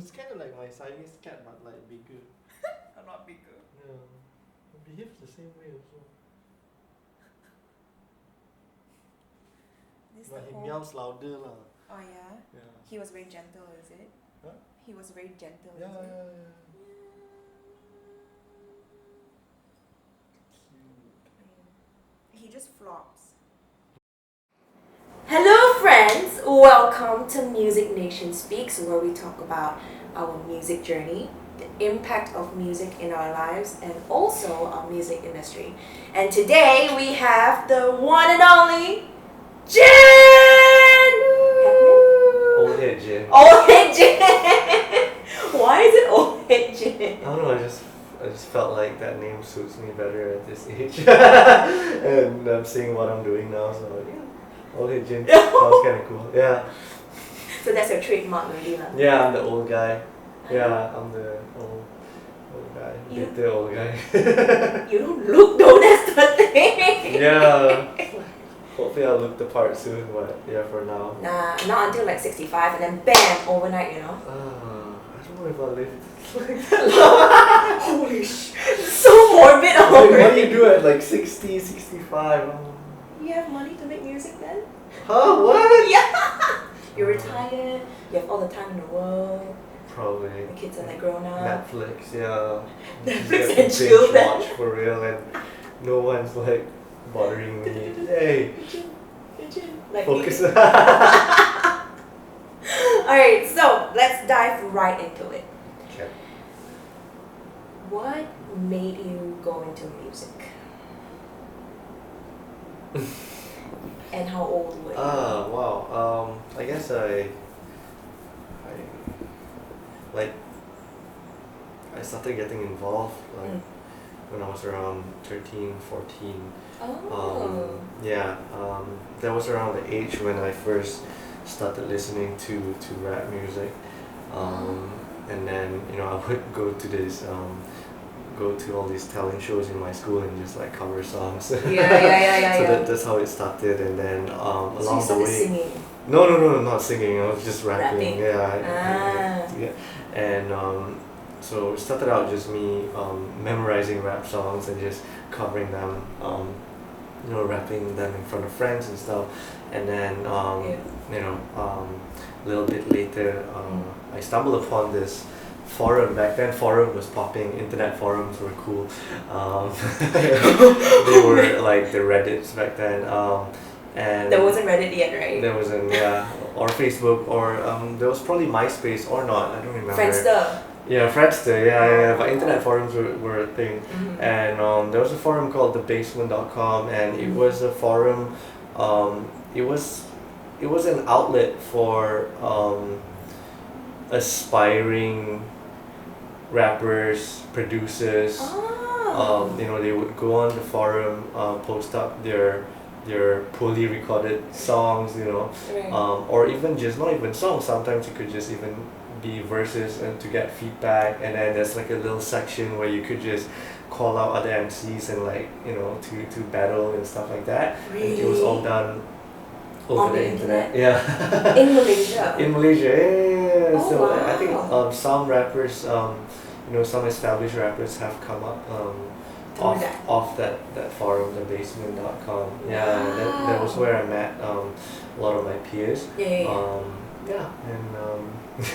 It's kind of like my Siamese cat, but like bigger. A lot bigger. Yeah, it behaves the same way also. But he meows louder lah. Oh yeah? Yeah. He was very gentle, is it? Huh? He was very gentle, Yeah, is it? yeah. He just flops. Hello friends! Welcome to Music Nation Speaks, where we talk about our music journey, the impact of music in our lives, and also our music industry. And today we have the one and only Jin Hackman? Oldhead Jin. Oldhead Jin! Why is it Oldhead Jin? I don't know, I just felt like that name suits me better at this age. And I'm seeing what I'm doing now, so yeah. Oldhead Jin. Sounds kinda cool. Yeah. So that's your trademark already, lah. Yeah, I'm the old guy. Yeah, I'm the old guy. The old guy. You don't look though, that's the thing. Yeah. Hopefully I'll look the part soon, but yeah, for now. Nah, not until like 65 and then bam, overnight, you know. I don't know if I'll live. Holy sh! So morbid already. What do you do at like 60, 65? You have money to make music then? Huh? What? Yeah. You're retired. You have all the time in the world. Probably. The kids are like grown up. Netflix, yeah. Netflix and chill then. Watch for real, and no one's like bothering me. Hey, Like focus. Alright, so let's dive right into it. Okay. What made you go into music? And how old were you? Wow. I guess I started getting involved when I was around 13, 14. Oh. That was around the age when I first started listening to rap music. And then, I would go to all these talent shows in my school and just like cover songs. Yeah. That's how it started, and then So along you the way. singing? No, not singing. I was just rapping. Yeah. And so it started out just me memorizing rap songs and just covering them, rapping them in front of friends and stuff. And then a little bit later, I stumbled upon this forum. Back then, forum was popping. Internet forums were cool. They were like the Reddits back then. And there wasn't Reddit yet, right? There wasn't, yeah. Or Facebook, or there was probably MySpace or not. I don't remember. Friendster. Yeah, Friendster. Yeah. But internet forums were a thing. Mm-hmm. And there was a forum called thebasement.com, and it was a forum. It was an outlet for aspiring rappers, producers. Oh. They would go on the forum, post up their poorly recorded songs, Right. or even just not even songs. Sometimes it could just even be verses and to get feedback, and then there's like a little section where you could just call out other MCs and to battle and stuff like that. Really? And it was all done over On the the internet. internet? Yeah. In Malaysia? In Malaysia, yeah. Oh, So wow. I think some rappers, some established rappers have come up off that forum, thebasement.com. Yeah, that was where I met a lot of my peers. Yeah. And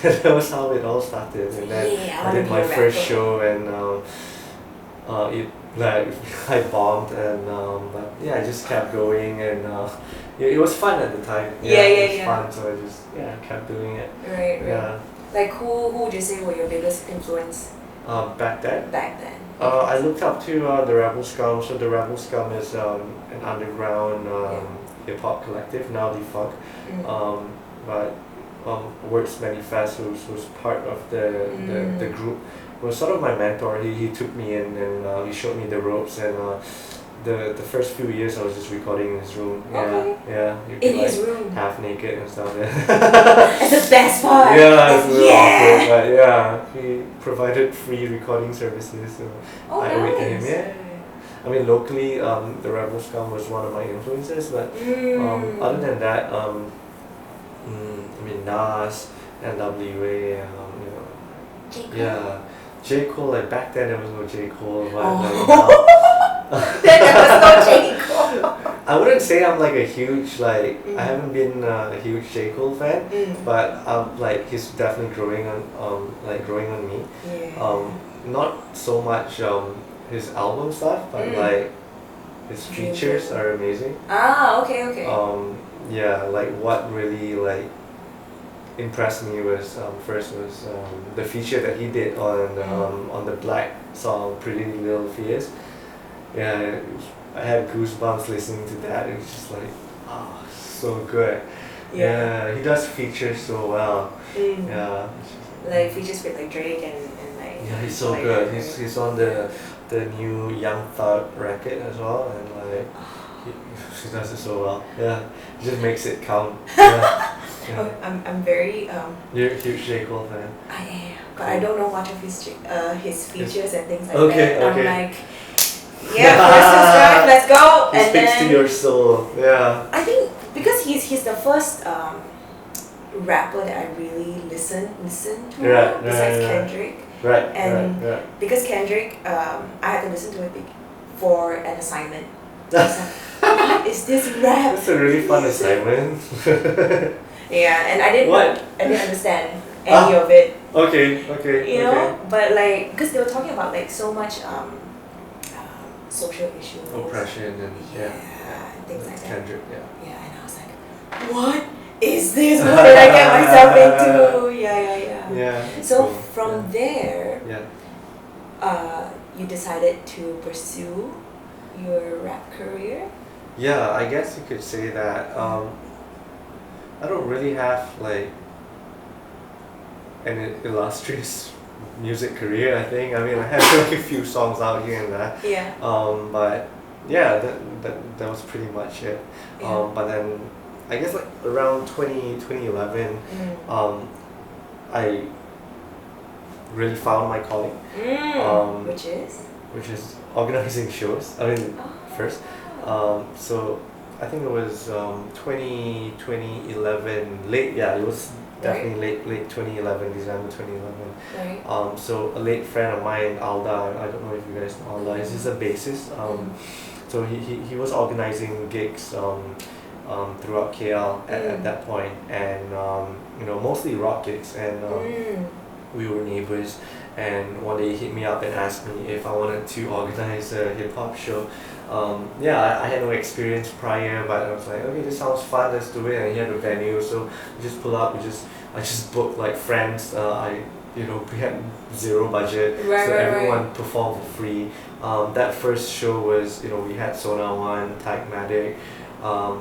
that was how it all started. And then I did my first show, and I bombed, and but yeah, I just kept going, and it was fun at the time. It was fun, so I just kept doing it. Right. Yeah. Like who would you say were your biggest influence Back then. I looked up to the Rebel Scum. So the Rebel Scum is an underground hip hop collective, now defunct. But Words Manifest, who's part of the group, was sort of my mentor. He took me in, and he showed me the ropes, and the first few years I was just recording in his room. In his room. Half naked and stuff. That's the best part. Yeah, it's a little awkward, but yeah, he provided free recording services, so I owe it to him. Yeah. I mean, locally, the Rebel Scum was one of my influences, but other than that, Nas, NWA, J. Cole? Yeah. J. Cole, like back then there was no J. Cole, but Then there was no J. Cole. I wouldn't say I'm like a huge I haven't been a huge J. Cole fan, but like he's definitely growing on me. Yeah. Not so much his album stuff, but like his features are amazing. Okay. Yeah, like what really like impressed me was first was the feature that he did on the Black song Pretty Little Fears. Yeah, I had goosebumps listening to that. It was just like, so good. Yeah, he does features so well. Yeah. Like features with like Drake and like. Yeah, he's so good. He's on the new Young Thug record as well, and like he does it so well. Yeah, he just makes it count. Yeah. Oh, I'm very You're a huge J. Cole fan. I am, but I don't know much of his features and things like Okay, that. okay. I'm like, first drive, let's go. He speaks to your soul. Yeah. I think because he's the first rapper that I really listen to besides Kendrick. Right. And because Kendrick, I had to listen to it for an assignment. What is this rap? That's a really fun assignment. Yeah, and I didn't understand any of it. Okay. You know, but like, because they were talking about like so much social issues, oppression and and things like that. Kendrick, Yeah, and I was like, what is this? What did I get myself into? Yeah. So cool. from there, you decided to pursue your rap career? Yeah, I guess you could say that. I don't really have like an illustrious music career, I think. I mean, I have like a few songs out here and there. Yeah. But yeah, that was pretty much it. Yeah. But then I guess like around 2011, I really found my calling. Which is organizing shows. I mean, first. So I think it was 2011 late. Yeah, it was definitely late 2011, December 2011. Right. So a late friend of mine, Alda. I don't know if you guys know Alda. He's a bassist. So he was organizing gigs throughout KL at that point, and mostly rock gigs, and we were neighbors. And one day he hit me up and asked me if I wanted to organize a hip hop show. I had no experience prior, but I was like, okay, this sounds fun, let's do it. And he had a venue, so we just pull up. I just booked like friends. We had zero budget, so everyone performed for free. That first show was, we had Sona One, Tagmatic, a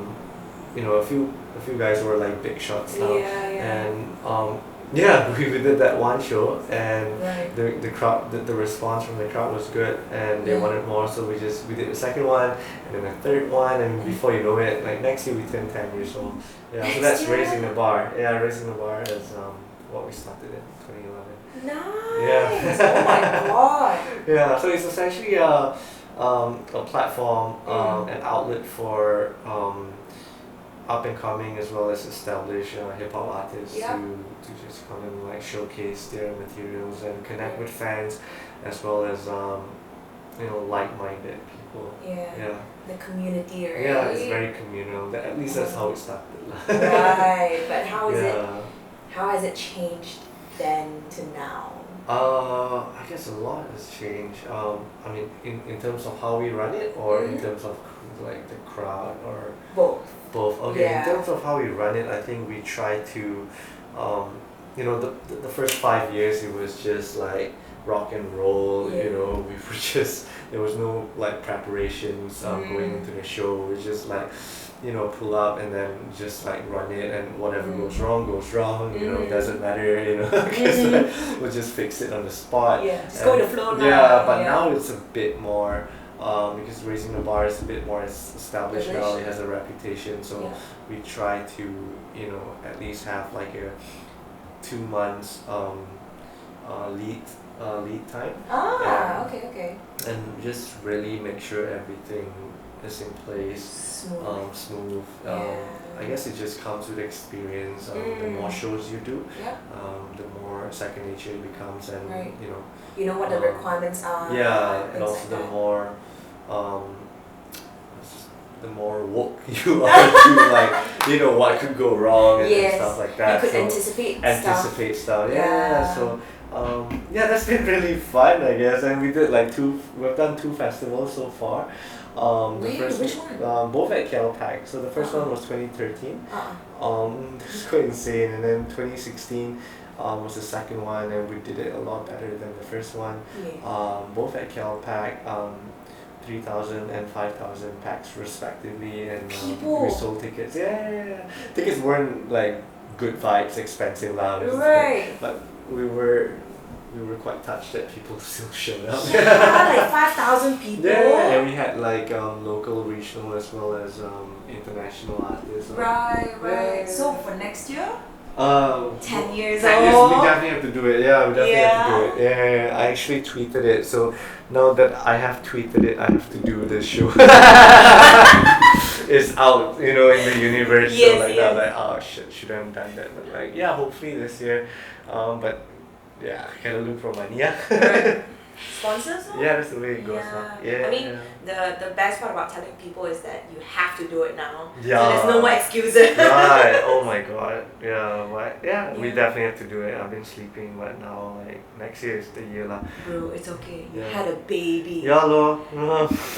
few guys were like big shots now, and we did that one show, and the crowd, the response from the crowd was good, and they wanted more, so we did the second one, and then the third one, and before you know it, like next year we turned 10 years old. Yeah, so that's Raising the Bar. Yeah, Raising the Bar is what we started in 2011. Nice. Yeah. Oh my god. Yeah, so it's essentially a platform, an outlet for up and coming as well as established hip hop artists to just come and like showcase their materials and connect with fans, as well as like-minded people. Yeah. The community, right? Yeah, it's very communal. At least that's how it started. Right, but how has it changed then to now? I guess a lot has changed. I mean, in terms of how we run it, or in terms of like the crowd, or both. Okay, in terms of how we run it, I think we try to, the first 5 years it was just like rock and roll. We were just, there was no like preparations going into the show. It was just like, pull up and then just like run it, and whatever goes wrong. It doesn't matter. Because we'll just fix it on the spot. Just go with the flow now. Yeah, but now it's a bit more. Because Raising the Bar is a bit more established now, it has a reputation, so we try to, at least have like a 2 months lead time. Okay. And just really make sure everything is in place, smooth. I guess it just comes with experience. The more shows you do, Yeah. the more second nature it becomes, and Right. you know. You know what the requirements are. Yeah, and things also like the that. more, um, the more woke you are to like, you know, what could go wrong and Yes. stuff like that. You could So anticipate stuff. Yeah. So yeah, that's been really fun, I guess. And we did like we've done 2 festivals so far. The Wait, first which one? both at Calpac. So the first one was 2013. It was quite insane, and then 2016 was the second one, and we did it a lot better than the first one. Yeah. Both at Calpac, 3,000 and 5,000 packs respectively, and we sold tickets. Yeah. Tickets weren't like good vibes, expensive lah. Right. But we were quite touched that people still showed up. Yeah, like 5,000 people. Yeah, and we had like local, regional, as well as international artists. Right. Yeah. So for next year? 10 years 10 years, old. we definitely have to do it. Yeah, we definitely have to do it. Yeah, I actually tweeted it. So now that I have tweeted it, I have to do this show. It's out, you know, in the universe. Yes, so like, yes. I'm like, oh shit, should have done that. But like, yeah, hopefully this year. But yeah, gotta look for money. Yeah. Right. Sponsors? Yeah, that's the way it goes. Huh? Yeah. I mean, the best part about telling people is that you have to do it now. Yeah. So there's no more excuses. Right. Oh my god. Yeah. But yeah, we Yeah. definitely have to do it. I've been sleeping, but now like next year is the year lah. Bro, it's okay. You Yeah. had a baby. Yeah, lor.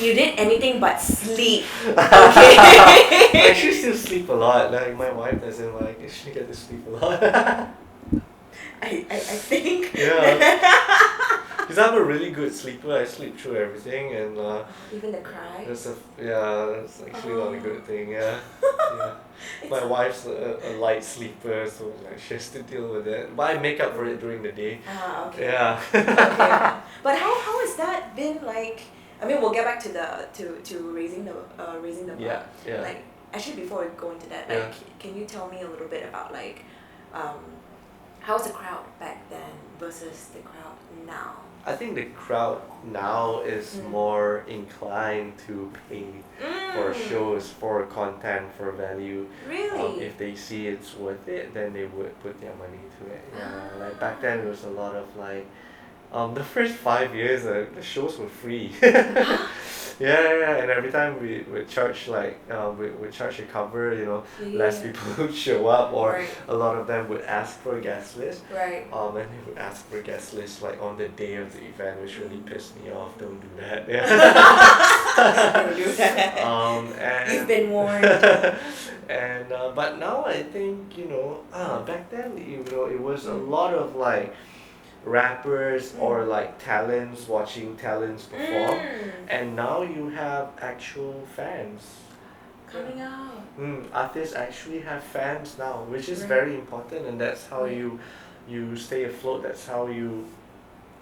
You did anything but sleep. I actually still sleep a lot. Like my wife doesn't like. She get to sleep a lot. I think. Yeah. Because I'm a really good sleeper. I sleep through everything, and Even the cry. that's actually not a good thing. Yeah. Yeah. My wife's a light sleeper, so like she has to deal with it. But I make up for it during the day. Okay. Yeah. Okay. But how has that been like? I mean, we'll get back to to raising the bar. Yeah. Yeah. Like actually, before we go into that, like, can you tell me a little bit about like, how's the crowd back then versus the crowd now? I think the crowd now is more inclined to pay for shows, for content, for value. Really? If they see it's worth it, then they would put their money to it. Yeah, like back then it was a lot of like, the first 5 years the shows were free. Yeah, and every time we would charge like we charge a cover, you know, less people would show up, or Right. a lot of them would ask for a guest list. Right. And they would ask for a guest list like on the day of the event, which really pissed me off. Don't do that. Yeah. Don't do that. And You've been warned. and but now I think, you know, back then, you know, it was a lot of like rappers or like talents watching talents perform, and now you have actual fans Coming out. artists actually have fans now, which is Right. very important, and that's how Right. you stay afloat. That's how you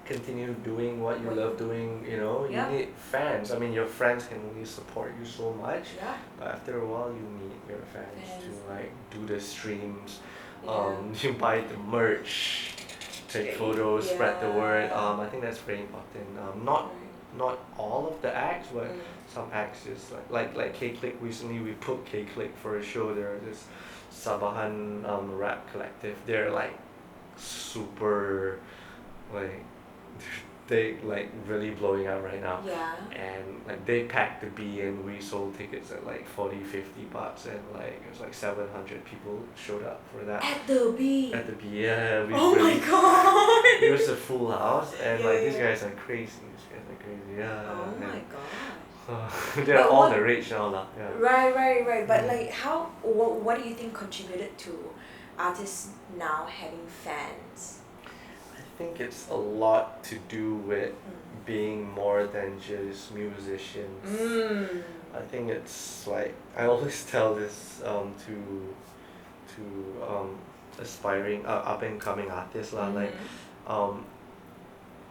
continue doing what you love doing. You know, Yeah. you need fans. I mean, your friends can only support you so much, Yeah. but after a while you need your fans to like do the streams. Yeah. You buy the merch, take photos, spread the word. Yeah. I think that's very important. Not all of the acts, but some acts just like K-Click. Recently we put K-Click for a show. They're this Sabahan rap collective. They're like super like they like really blowing up right now. Yeah. And like they packed the B, and we sold tickets at like 40-50 bucks, and like it was like 700 people showed up for that. At the B. At the B, yeah. We Oh really, my god. it was a full house, and Yeah, like these yeah. guys are crazy. These guys are crazy, yeah. Oh and, my god. they're But all what- the rage now, lah. Yeah. Right. But Mm. like, what do you think contributed to artists now having fans? I think it's a lot to do with being more than just musicians. I think it's like I always tell this to aspiring up and coming artists lah, like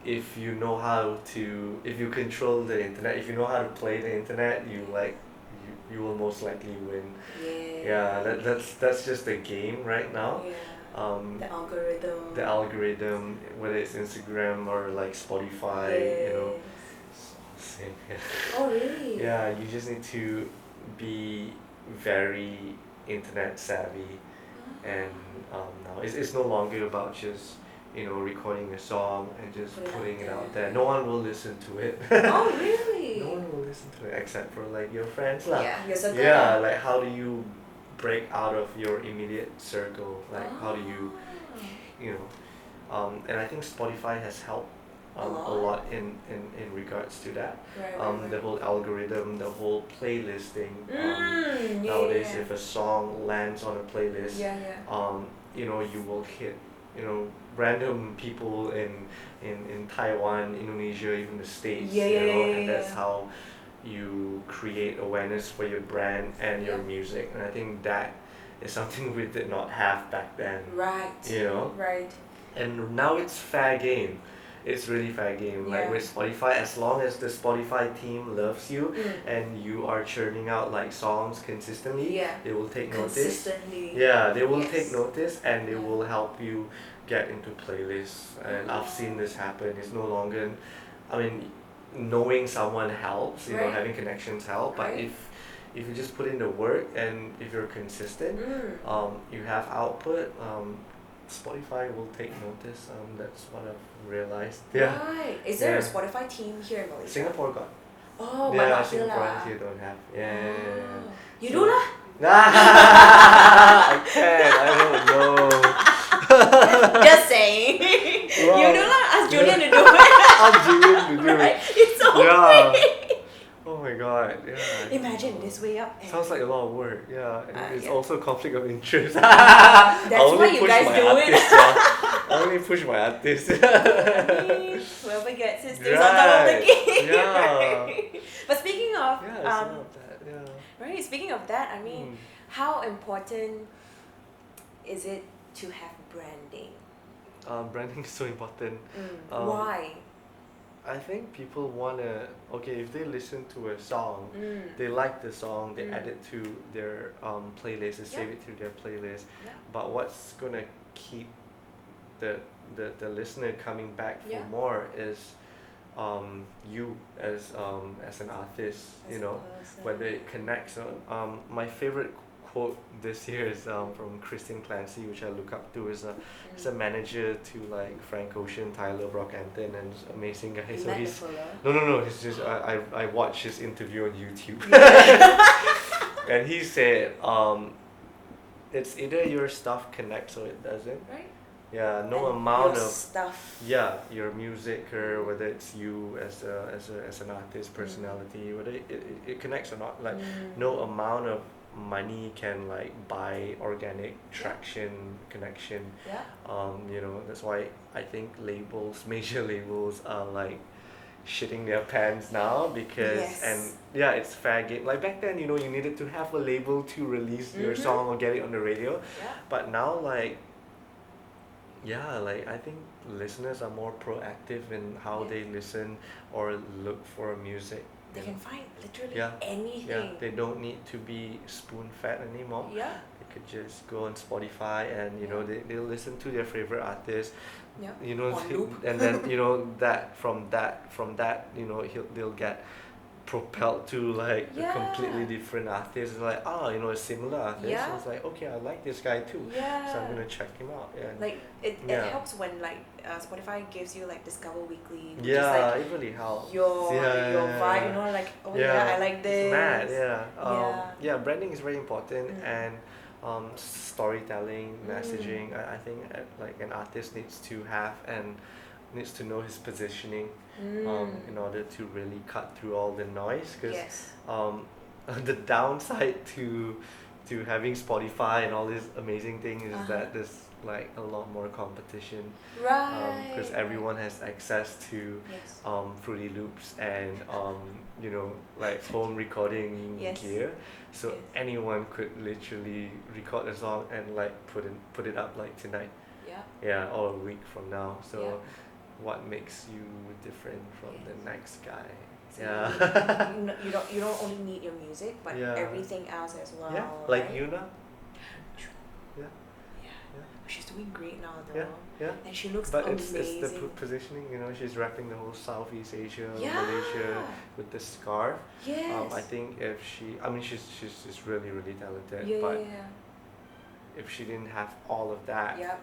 if you know how to, if you control the internet, if you know how to play the internet, you will most likely win. Yeah, that's just the game right now. Yeah. The algorithm. The algorithm, whether it's Instagram or like Spotify, you know. Same. Yeah. Oh really? Yeah, you just need to be very internet savvy, and now it's no longer about just recording a song and just putting it out there. No one will listen to it. Oh, really? No one will listen to it except for like your friends lah. Yeah, your circle. Yeah, like how do you break out of your immediate circle? Like how do you know, and I think Spotify has helped a lot in regards to that. Right. The whole algorithm, the whole playlisting. Nowadays, if a song lands on a playlist, you will hit, random people in Taiwan, Indonesia, even the States, and that's how you create awareness for your brand and your music. And I think that is something we did not have back then. Right. Right. And now it's fair game. It's really fair game. Like with Spotify, as long as the Spotify team loves you and you are churning out like songs consistently, they will take notice. Yeah, they will take notice and they will help you get into playlists. And I've seen this happen. It's no longer, I mean, knowing someone helps, having connections help, but if you just put in the work and if you're consistent, you have output, Spotify will take notice. That's what I've realized. Yeah. Right. Is there a Spotify team here in Malaysia? Singapore got. Oh, yeah, Singaporeans here don't have. Yeah. You do lah? I can't. I don't know. Just saying. Wow. You do lah. Ask Julian to do it. Ask Julian to do it. Right? It's so free. Oh my god, yeah. Imagine this way up. Sounds like a lot of work, yeah. And it's also conflict of interest. That's why you guys do it. I only push my artist. Whoever gets it stays on top of the game. Yeah. Right? But speaking of right? Speaking of that, I mean, how important is it to have branding? Branding is so important. Why? I think people wanna if they listen to a song, they like the song, they add it to their playlist, they save it to their playlist. But what's gonna keep the listener coming back for more is you as an artist, whether it connects. My favorite quote this year is from Christine Clancy, which I look up to. He's a manager to like Frank Ocean, Tyler Brockhampton, and he's an amazing guy. So he's no. He's just I watched his interview on YouTube, and he said it's either your stuff connects or it doesn't. Right. Yeah, no amount your of stuff. Yeah, your music or whether it's you as an artist, personality, whether it connects or not. Like no amount of money can like buy organic traction, connection. That's why I think major labels are like shitting their pants now because it's fair game. Like back then, you needed to have a label to release your song or get it on the radio. But now I think listeners are more proactive in how they listen or look for music. They can find literally anything. Yeah, they don't need to be spoon-fed anymore. Yeah. They could just go on Spotify and they'll listen to their favorite artist. Yeah. On loop. And then that from that they'll get propelled to like a completely different artist. It's like a similar artist. So it's like, okay, I like this guy too. So I'm gonna check him out. Like it helps when like Spotify gives you like Discover Weekly. Which it is, like, really helps. Your vibe, like I like this. It's mad, branding is very important and storytelling, messaging. I think like an artist needs to have and needs to know his positioning in order to really cut through all the noise, because the downside to having Spotify and all these amazing things is that there's like a lot more competition, because everyone has access to Fruity Loops and like home recording gear, so anyone could literally record a song and like put it up like tonight or a week from now. So what makes you different from the next guy? So you don't only need your music, but everything else as well. Like Yuna. She's doing great now though. Yeah, yeah. And she looks But amazing. it's the positioning, you know, she's rapping the whole Southeast Asia, Yeah. Malaysia with the scarf. Yes. I think if she, I mean, she's really, really talented. Yeah, but yeah. if she didn't have all of that, Yep.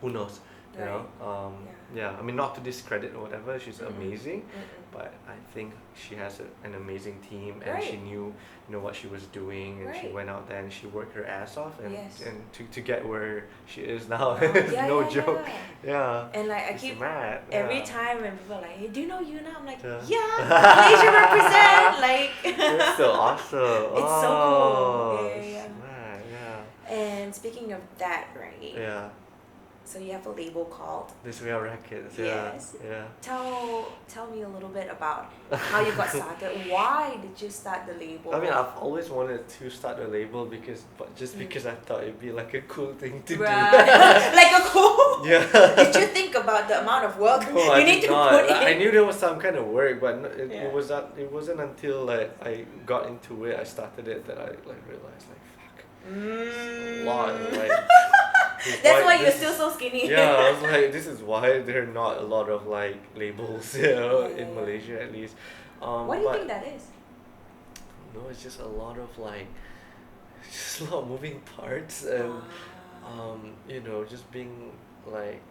who knows? You Right. know, yeah. I mean, not to discredit or whatever. She's amazing, but I think she has an amazing team, and she knew, you know, what she was doing, and she went out there and she worked her ass off, and to get where she is now, it's no joke. Yeah. And like I It's keep mad. every time when people are like, hey, do you know Yuna? I'm like, Yeah. Malaysia represent. Like. It's so awesome. It's so cool. Yeah. It's mad. Yeah. And speaking of that, right? Yeah. So you have a label called This We Are Records. Yes. Yeah. Tell me a little bit about how you got started. Why did you start the label? I mean, I've always wanted to start a label because I thought it'd be like a cool thing to do. Like a cool. Yeah. Did you think about the amount of work No, you need to put in? I knew there was some kind of work, but it wasn't until like I got into it, I started it, that I like realized like fuck, it's a lot. Like, that's why you're still so skinny. Yeah, I was like, this is why there are not a lot of like labels, you know, in Malaysia at least. What do you think that is? No, it's just a lot of like, just a lot of moving parts, and you know, just being like,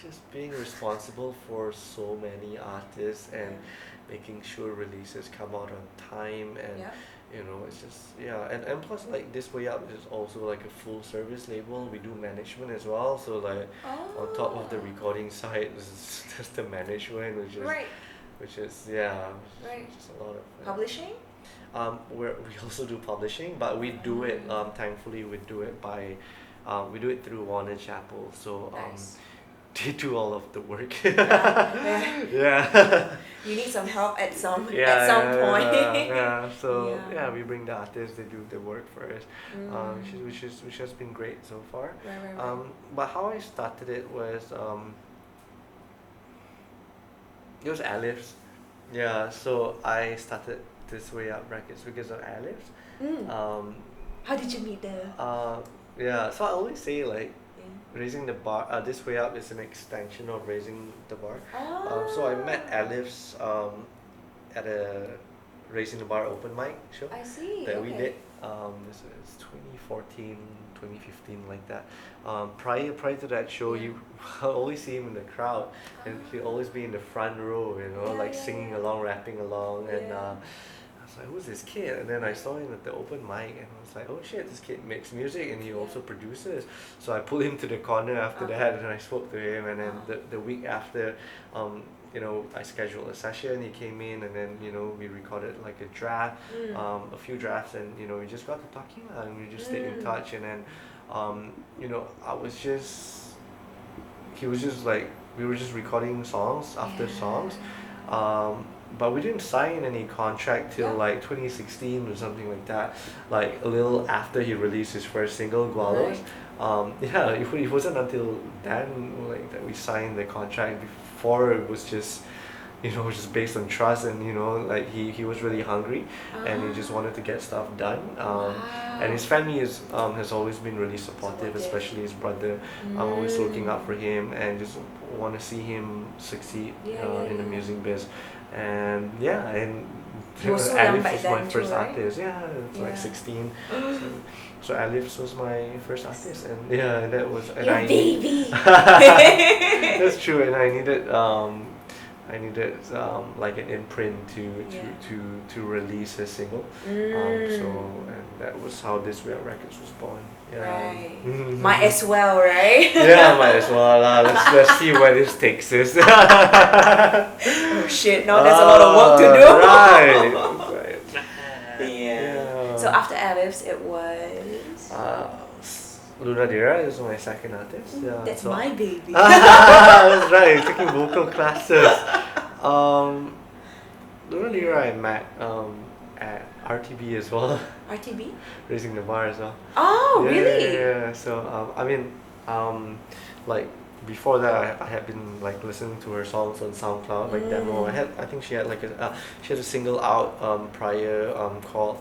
just being responsible for so many artists and making sure releases come out on time, and you know, it's just and plus like This Way Up is also like a full service label. We do management as well, so like on top of the recording side, there's the management, which is just a lot of publishing. We also do publishing, but we do it thankfully we do it through Warner Chappell, so they do all of the work. Yeah. You need some help at some point. So we bring the artists, they do the work for us, which has been great so far. But how I started it was Alif's. Yeah, so I started This Way Up Records because of Alif's. How did you meet the? So I always say like, raising the bar, This Way Up is an extension of Raising the Bar. So I met Alif's at a Raising the Bar open mic show that we did. This is 2014, 2015, like that. Prior to that show, you always see him in the crowd, and he'll always be in the front row, you know, singing along, rapping along, and I was like, who's this kid? And then I saw him at the open mic, and I was like, oh shit, this kid makes music and he also produces. So I pulled him to the corner after that, and I spoke to him, and then the week after, you know, I scheduled a session, he came in, and then, you know, we recorded like a draft, a few drafts, and, you know, we just got to talking, and we just stayed in touch, and then, you know, he was just like, we were just recording songs after songs, but we didn't sign any contract till like 2016 or something like that, like a little after he released his first single, Gualos. It wasn't until then like that we signed the contract. Before, it was just, you know, just based on trust, and you know, like he was really hungry, and he just wanted to get stuff done. And his family has always been really supportive, especially his brother. I'm always looking out for him and just want to see him succeed in the music biz. And Alif was my first artist. It's like 16. So Alif was my first artist, and that was baby. That's true, and I needed like an imprint to release a single. And that was how This Way Up Records was born. Might as well, right? Might as well. Let's see where this takes us. Oh shit! Now there's a lot of work to do. Right. So after Alif's, it was. Luna Dira is my second artist. That's my baby. That's right, taking vocal classes. Luna Dira I met at RTB as well. RTB? Raising the Bar as well. Oh, really? Yeah. So I mean, like before that, I had been like listening to her songs on SoundCloud, like demo. I think she had like a single out prior called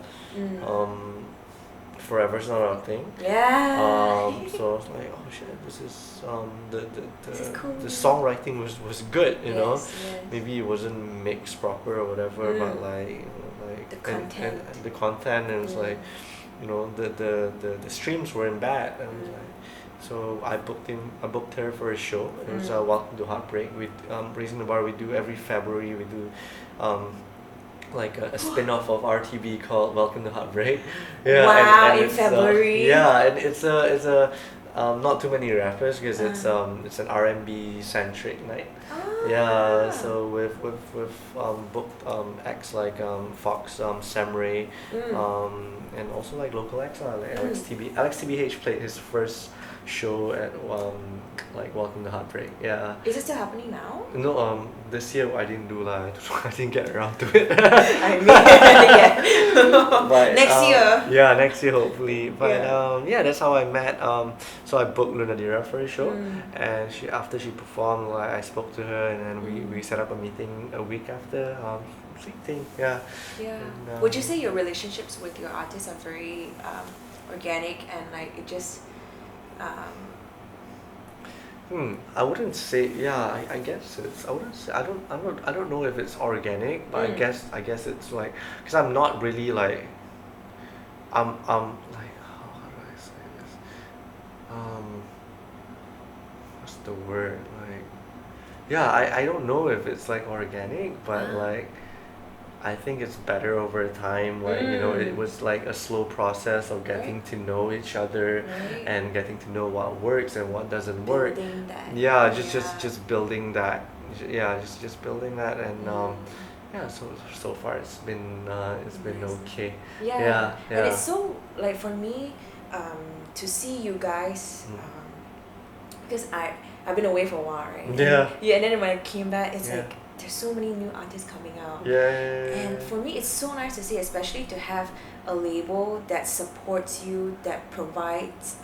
forever's not our thing. Yeah. So I was like, oh shit, this is This is cool. the songwriting was good, you know. Yes, yes. Maybe it wasn't mixed proper or whatever, but like, you know, like The content. and the content, and it was like, you know, the streams weren't bad. And I was like, so I booked her for a show. It was Welcome to Heartbreak. We Raising the Bar. We do every February. We do like a spin-off of RTB called Welcome to Heartbreak. Yeah, Wow, and in it's, February. yeah, and it's a not too many rappers because it's an R&B centric night. Yeah, so with booked acts like Fox, Samurai, and also like local acts like Alex TBH played his first show at like Welcome to Heartbreak. Yeah. Is it still happening now? No, this year I didn't do I didn't get around to it. I mean, yeah. But, next year. Yeah, next year hopefully. But Yeah. that's how I met. So I booked Lunadira for a show, and after she performed, like I spoke to her, and then we set up a meeting a week after. Same thing. Yeah. Yeah. And, Would you say your relationships with your artists are very organic and like it just I wouldn't say. Yeah, I guess it's. I wouldn't say. I don't know if it's organic, but I guess it's like, because I'm not really like. I'm like, how do I say this? What's the word like? Yeah, I don't know if it's like organic, but like, I think it's better over time. Like, you know, it was like a slow process of getting to know each other and getting to know what works and what doesn't work. building that? Yeah, just building that. Yeah, just building that, and yeah. So far it's been okay. Yeah. Yeah. And it's so like for me, to see you guys, because I've been away for a while, right? Yeah. Yeah, and then when I came back, it's Yeah. like there's so many new artists coming out. Yeah. And for me, it's so nice to see, especially to have a label that supports you, that provides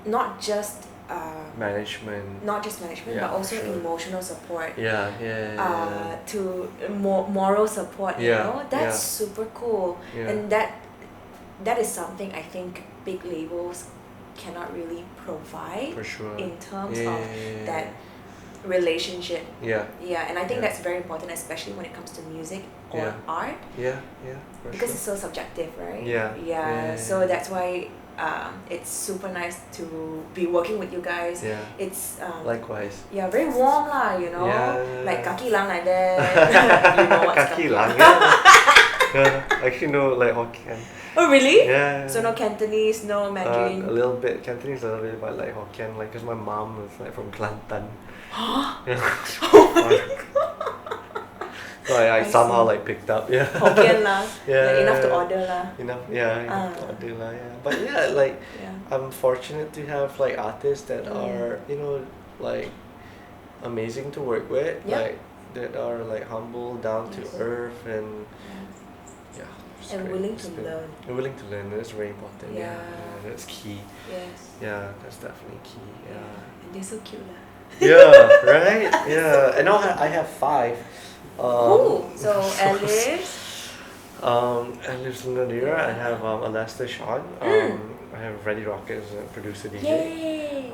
not just management. but also emotional support. Yeah. To moral support. You know, that's super cool, and that is something I think big labels cannot really provide For sure. in terms of that relationship. Yeah. And I think that's very important, especially when it comes to music or art, Yeah. For because sure. it's so subjective, right? Yeah. So that's why it's super nice to be working with you guys. Yeah. It's Likewise. very warm lah, you know, Yeah. like kaki lang like that. You know what's Kaki lang. Yeah. Actually, no, like Hokkien. Oh really? Yeah. So no Cantonese, no Mandarin. A little bit Cantonese, a little bit, but like Hokkien, like, cause my mom is like from Kelantan. Yeah. So I somehow like picked up. Yeah. Hokkien lah. Yeah. Like enough to order lah. Enough to order lah. Yeah. But yeah, like I'm fortunate to have like artists that are, you know, like amazing to work with, like that are like humble, down to earth, and and great. willing It's to good. learn. And willing to learn. That's very important. Yeah. That's key. Yes. Yeah, that's definitely key. Yeah. And they're so cute lah. Yeah. Right. Yeah. And now I have 5. Cool. So Alice. Alice Lunadira. I have Alastair Sean. I have Ready Rocket as a producer DJ. Yay.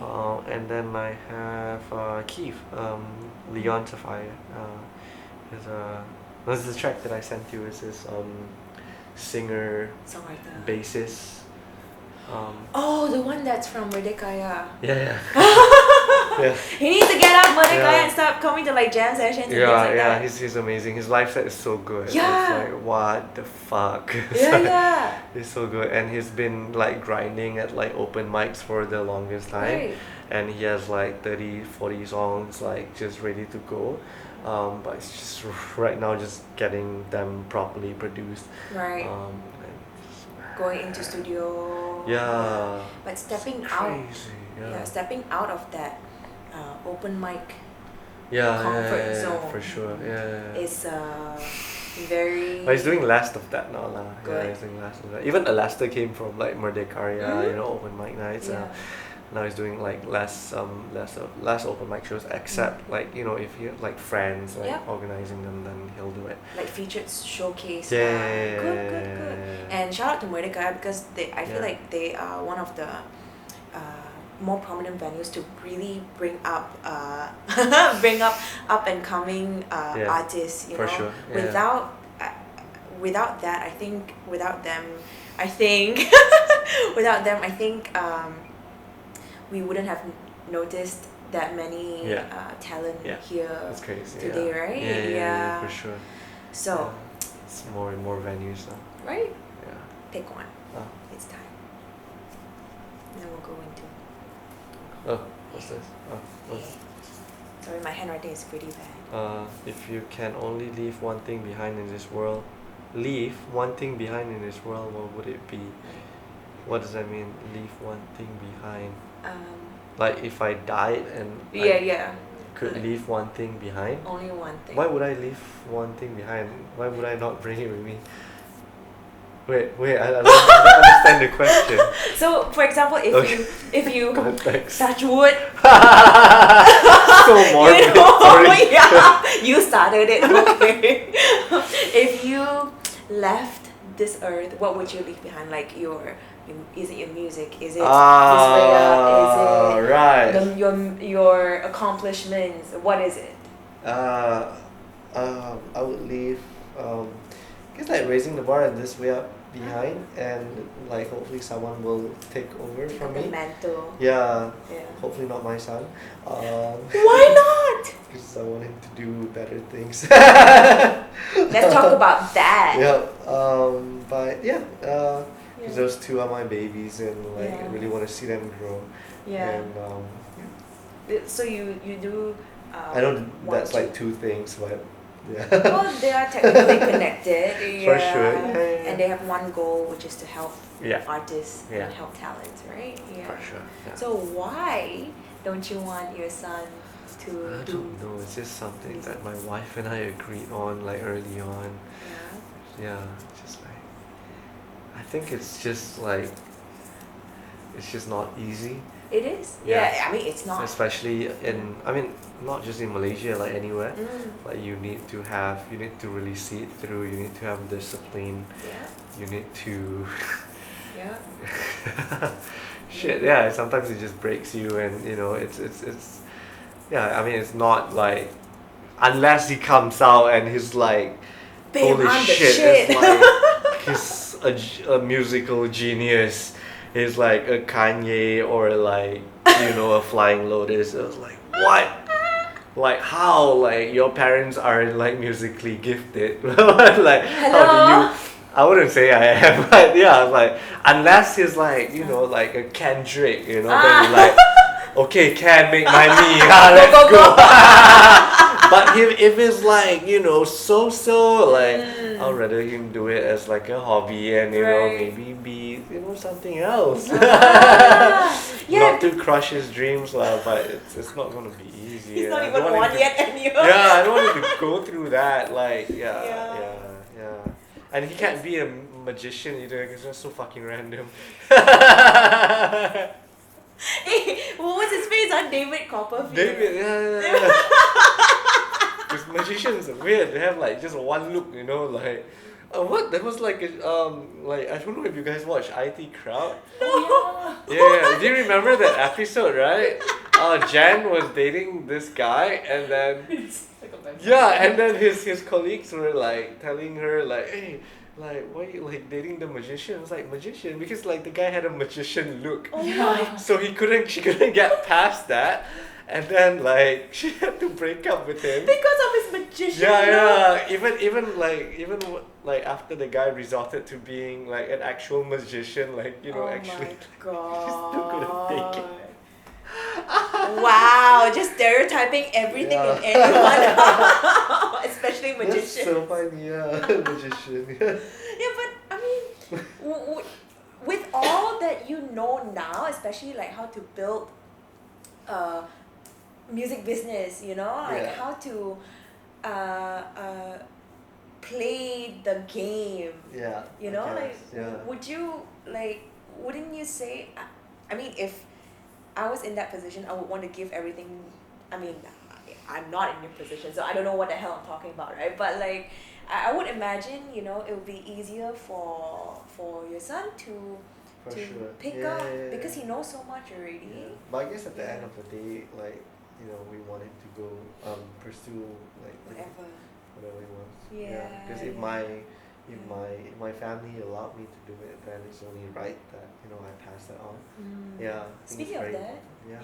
And then I have Keith, Leon Sapphire. This is the track that I sent you. Is this singer, Songwriter. bassist. Oh, the one that's from Merdekaya. Yeah. Yeah. He needs to get out of Merdekaya and start coming to like jam sessions and things like that. He's amazing. His live set is so good. Yeah. It's like, what the fuck? Yeah. He's so good, and he's been like grinding at like open mics for the longest time. Right. And he has like 30-40 songs like just ready to go. But it's just right now just getting them properly produced. Right. And Going into studio. Yeah. But stepping It's out. crazy. Yeah. Stepping out of that open mic Yeah, comfort zone for sure. Yeah. is very. But he's doing less of that now, lah. Good. Yeah, he's doing less of that. Even Alastair came from like Merdekaria, you know, open mic nights. Yeah. Now he's doing like less open mic shows, except like if he like friends like Yep. organizing them, then he'll do it. Like featured showcase. Yeah. Good. And shout out to Mordecai because I feel Yeah. like they are one of the more prominent venues to really bring up up and coming artists. For sure. Yeah. Without that, I think without them, I think we wouldn't have noticed that many talent here That's crazy. today, right? Yeah, for sure. So, it's more and more venues now. right? Yeah. Pick one. Oh. It's time. And then we'll go into. Oh, what's this? Oh, what's Sorry, my handwriting is pretty bad. if you can only leave one thing behind in this world, what would it be? What does that mean? Leave one thing behind. Like if I died and I could leave one thing behind. Only one thing. Why would I leave one thing behind? Why would I not bring it with me? Wait, I don't understand the question. So, for example, if you Context. touch wood, So morbid. Sorry. you started it. Okay. If you left this earth, what would you leave behind? Like is it your music? Is it right. your accomplishments? What is it? I would leave I guess like raising the bar in this way up behind, and like hopefully someone will take over from The me. mantle. Yeah. Yeah. Hopefully not my son. Why not? Because I want him to do better things. Let's talk about that. Yeah. But yeah. Because those two are my babies, and like I really want to see them grow. Yeah. And So you do. I know that's want like two things, but yeah. Well, they are technically connected. For sure. Yeah. And they have one goal, which is to help Yeah. artists Yeah. and help talents, right? Yeah. For sure. Yeah. So why don't you want your son to I do? don't know. It's just something that my wife and I agreed on like early on. Yeah. Yeah. Just like I think it's just like it's just not easy. It is. Yeah. Yeah. I mean, it's not. Especially not just in Malaysia, like anywhere. Mm. Like you need to really see it through. You need to have discipline. Yeah. You need to. Yeah. Shit. Yeah. Sometimes it just breaks you, and it's. Yeah. I mean, it's not like unless he comes out and he's like, Babe, holy I'm the shit! shit. It's like he's a musical genius. He's like a Kanye or like a Flying Lotus. I was like, what? Like how? Like your parents are like musically gifted. Like how do you? I wouldn't say I am, but yeah, like unless he's like like a Kendrick, then you're like, okay, Ken, make my me, let's go. But if it's like so like I'd rather him do it as like a hobby and maybe be something else. Not to crush his dreams, but it's not gonna be easy. He's not even one yet, and you. Yeah, I don't want him to go through that. Like yeah. And he can't be a magician either because that's so fucking random. Hey, what was his face on David Copperfield? David, yeah. Because magicians are weird. They have like just one look, like. What? That was like like I don't know if you guys watch IT Crowd. No. Yeah. Do you remember that episode, right? Jan was dating this guy, and then and then his colleagues were like telling her like, hey, like why are you like dating the magician? It's like magician because like the guy had a magician look. Oh my. So she couldn't get past that. And then like she had to break up with him because of his magician. Yeah. Even like after the guy resorted to being like an actual magician, like actually. Oh my god. She still couldn't take it. Wow, just stereotyping everything and anyone, especially magicians. That's so funny, yeah, magician. Yeah, but I mean, with all that you know now, especially like how to build music business, how to play the game. Yeah. Would you wouldn't you say? I mean, if I was in that position, I would want to give everything. I mean, I'm not in your position, so I don't know what the hell I'm talking about, right? But like, I would imagine, you know, it would be easier for your son to For sure. pick up because he knows so much already. Yeah. But I guess at the end of the day, like, you know, we want him to go pursue like whatever he wants. Yeah. Because if my family allowed me to do it, then it's only right that, you know, I pass that on. Yeah. I think Speaking it's of very that,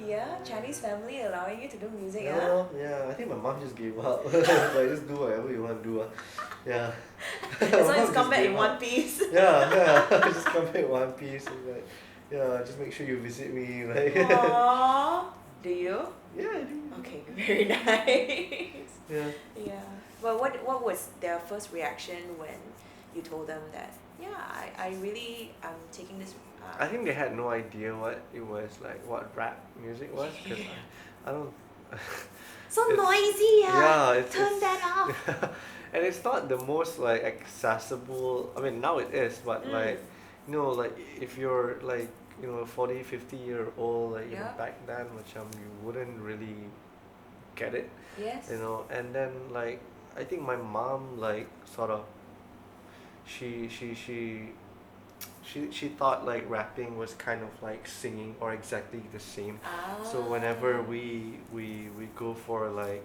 important. Chinese family allowing you to do music, Yeah, huh? yeah. I think my mom just gave up. Like, just do whatever you want to do. Yeah. As long My as mom come just back gave in up. one piece. Yeah. Just come back in one piece and like, yeah, just make sure you visit me. Like, Aww. Do you? yeah, I do. Okay, very nice. Yeah. Yeah. Well, what was their first reaction when you told them that, I really am taking this. I think they had no idea what it was, like what rap music was, because I don't. So it's- noisy, Yeah, Turn that off. and it's not the most like accessible. I mean, now it is, but like, you know, like if you're like, you know, 40, 50-year-old, like, you know, Yeah. back then, you wouldn't really get it, Yes. you know. And then like, I think my mom like sort of, she she thought like rapping was kind of like singing or exactly the same. So whenever we go for like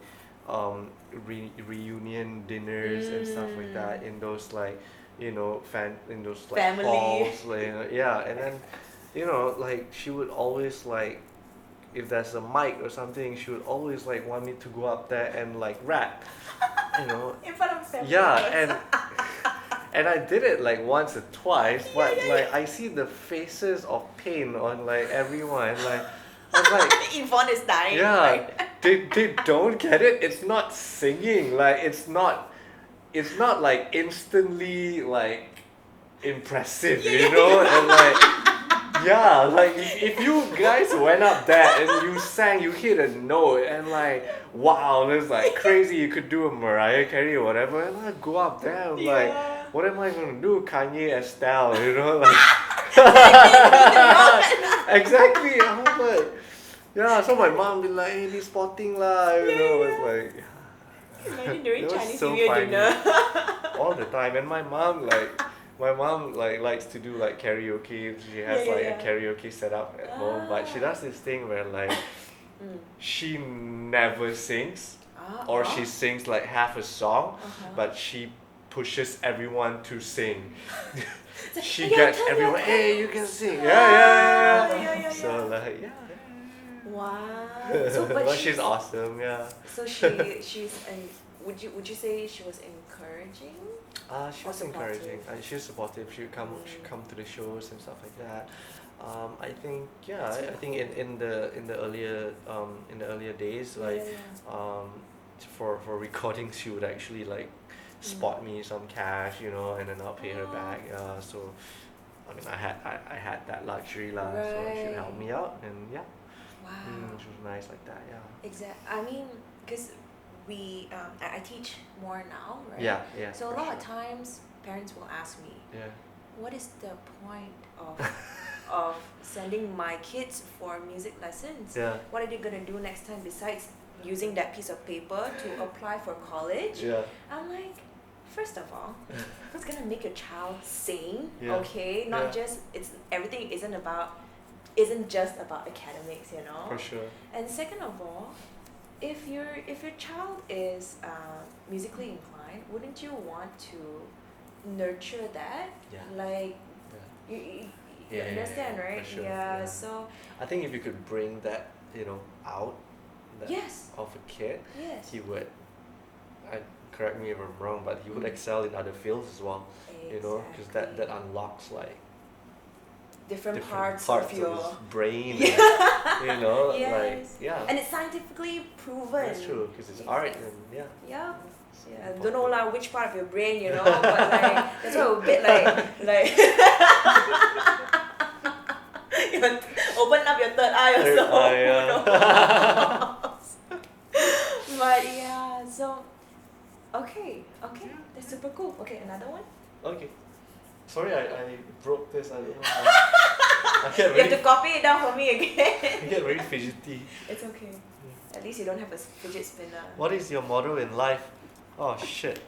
reunion dinners and stuff like that in those like, you know, in those like Family. halls, like, yeah. And then, you know, like she would always like, if there's a mic or something, she would always like want me to go up there and like rap, you know. In front of family. Yeah, and I did it like once or twice, but like I see the faces of pain on like everyone. Like I was like, Yvonne is dying. yeah, Like. they don't get it. It's not singing. Like it's not like instantly like impressive, you know. And like, yeah, like if you guys went up there and you sang, you hit a note and like, wow, that's like crazy. You could do a Mariah Carey or whatever, and I go up there and like, what am I gonna do? Kanye Estelle, you know, like. Exactly. I was like, yeah. So my mom be like, hey, be spotting lah, you know. It's like. Imagine during It was Chinese so New Year funny. dinner. All the time. And my mom like likes to do like karaoke. She has Yeah, like yeah. a karaoke set up at home, but she does this thing where like she never sings, or she sings like half a song, but she pushes everyone to sing. She gets everyone, hey, you can sing. Yeah. So like, yeah. Wow. So, but she's awesome, yeah. So she's would you say she was encouraging? She Or was encouraging. supportive? She was supportive. She'd come to the shows and stuff like that. I think I think in the earlier days, like for recordings, she would actually like spot me some cash, you know, and then I'll pay her back. So I mean, I had that luxury lah, so she'd help me out, and yeah. Wow. She was nice like that, yeah. Exactly. I mean, because I teach more now, right? Yeah. So a lot of times parents will ask me, what is the point of sending my kids for music lessons? Yeah. What are they gonna do next time besides using that piece of paper to apply for college? Yeah. I'm like, first of all, it's gonna make your child sing, Yeah. okay? Not just everything isn't just about academics, you know. For sure. And second of all, if your child is musically inclined, wouldn't you want to nurture that? Yeah. Like, you understand, right? For sure. Yeah. So I think if you could bring that, you know, out yes. of a kid, Yes. he would. Correct me if I'm wrong, but he would excel in other fields as well. You know, because that unlocks like different parts of your his brain. And, you know, yes. like And it's scientifically proven. That's true, because it's art and Yeah. so Yeah, I don't know lah which part of your brain, you know, but like that's why we're a bit like you open up your third eye or so. Who knows? But yeah, so okay, that's super cool. Okay, another one. Okay. Sorry, I broke this. I don't know how. You have to copy it down for me again. I get very fidgety. It's okay. At least you don't have a fidget spinner. What is your motto in life? Oh shit.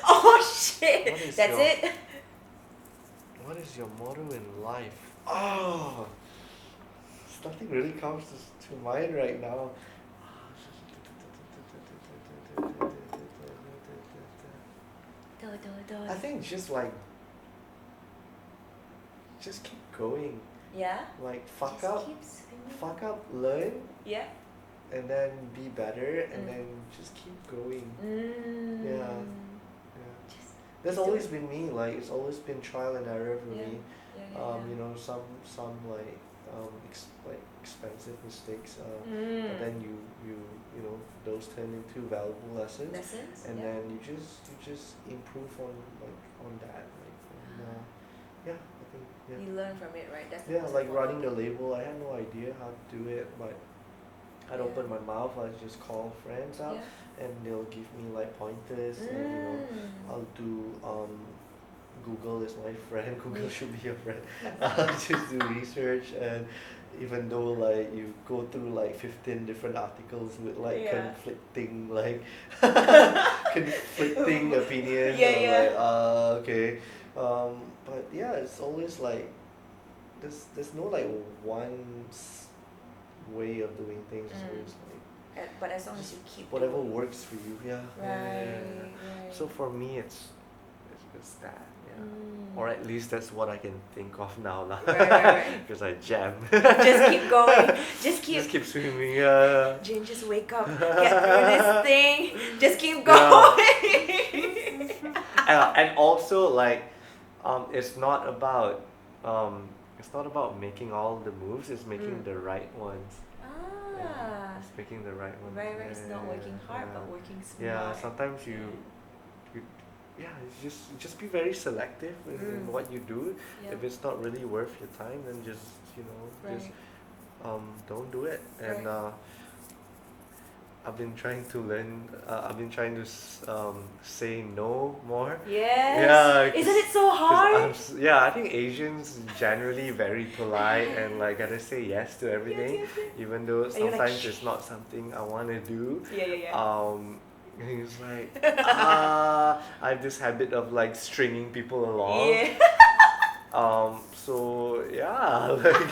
Oh shit! That's it? What is your motto in life? Oh, nothing really comes to mind right now. I think just keep going. Yeah? Like fuck up, learn. Yeah? And then be better, and then just keep going. Yeah. That's always been me. Like it's always been trial and error for me. You know, some like expensive mistakes. But then you know those turn into valuable lessons. And then you just improve on that. Yeah, I think You learn from it, right? That's the most like important. running the label. I had no idea how to do it, but I'd open my mouth. I'd just call friends up, and they'll give me like pointers, and you know, I'll do Google is my friend. Google should be your friend. I'll just do research, and even though like you go through like 15 different articles with like conflicting conflicting opinions, like okay, but yeah, it's always like there's no like one way of doing things. It's always like but as long as you keep whatever works for you. Right. So for me it's that, or at least that's what I can think of now lah. Because I jam. Just keep going. Just keep swimming. Jin, just wake up. Get through this thing. Just keep going. And also like it's not about making all the moves, it's making the right ones. It's making the right ones. Right, it's not working hard but working smart. Yeah, sometimes you just be very selective in what you do. If it's not really worth your time, then just don't do it. And I've been trying to learn. I've been trying to say no more. Yes. Yeah. Isn't it so hard? I think Asians generally very polite and like gotta say yes to everything, even though sometimes it's not something I want to do. He's like, I have this habit of like stringing people along. So yeah, like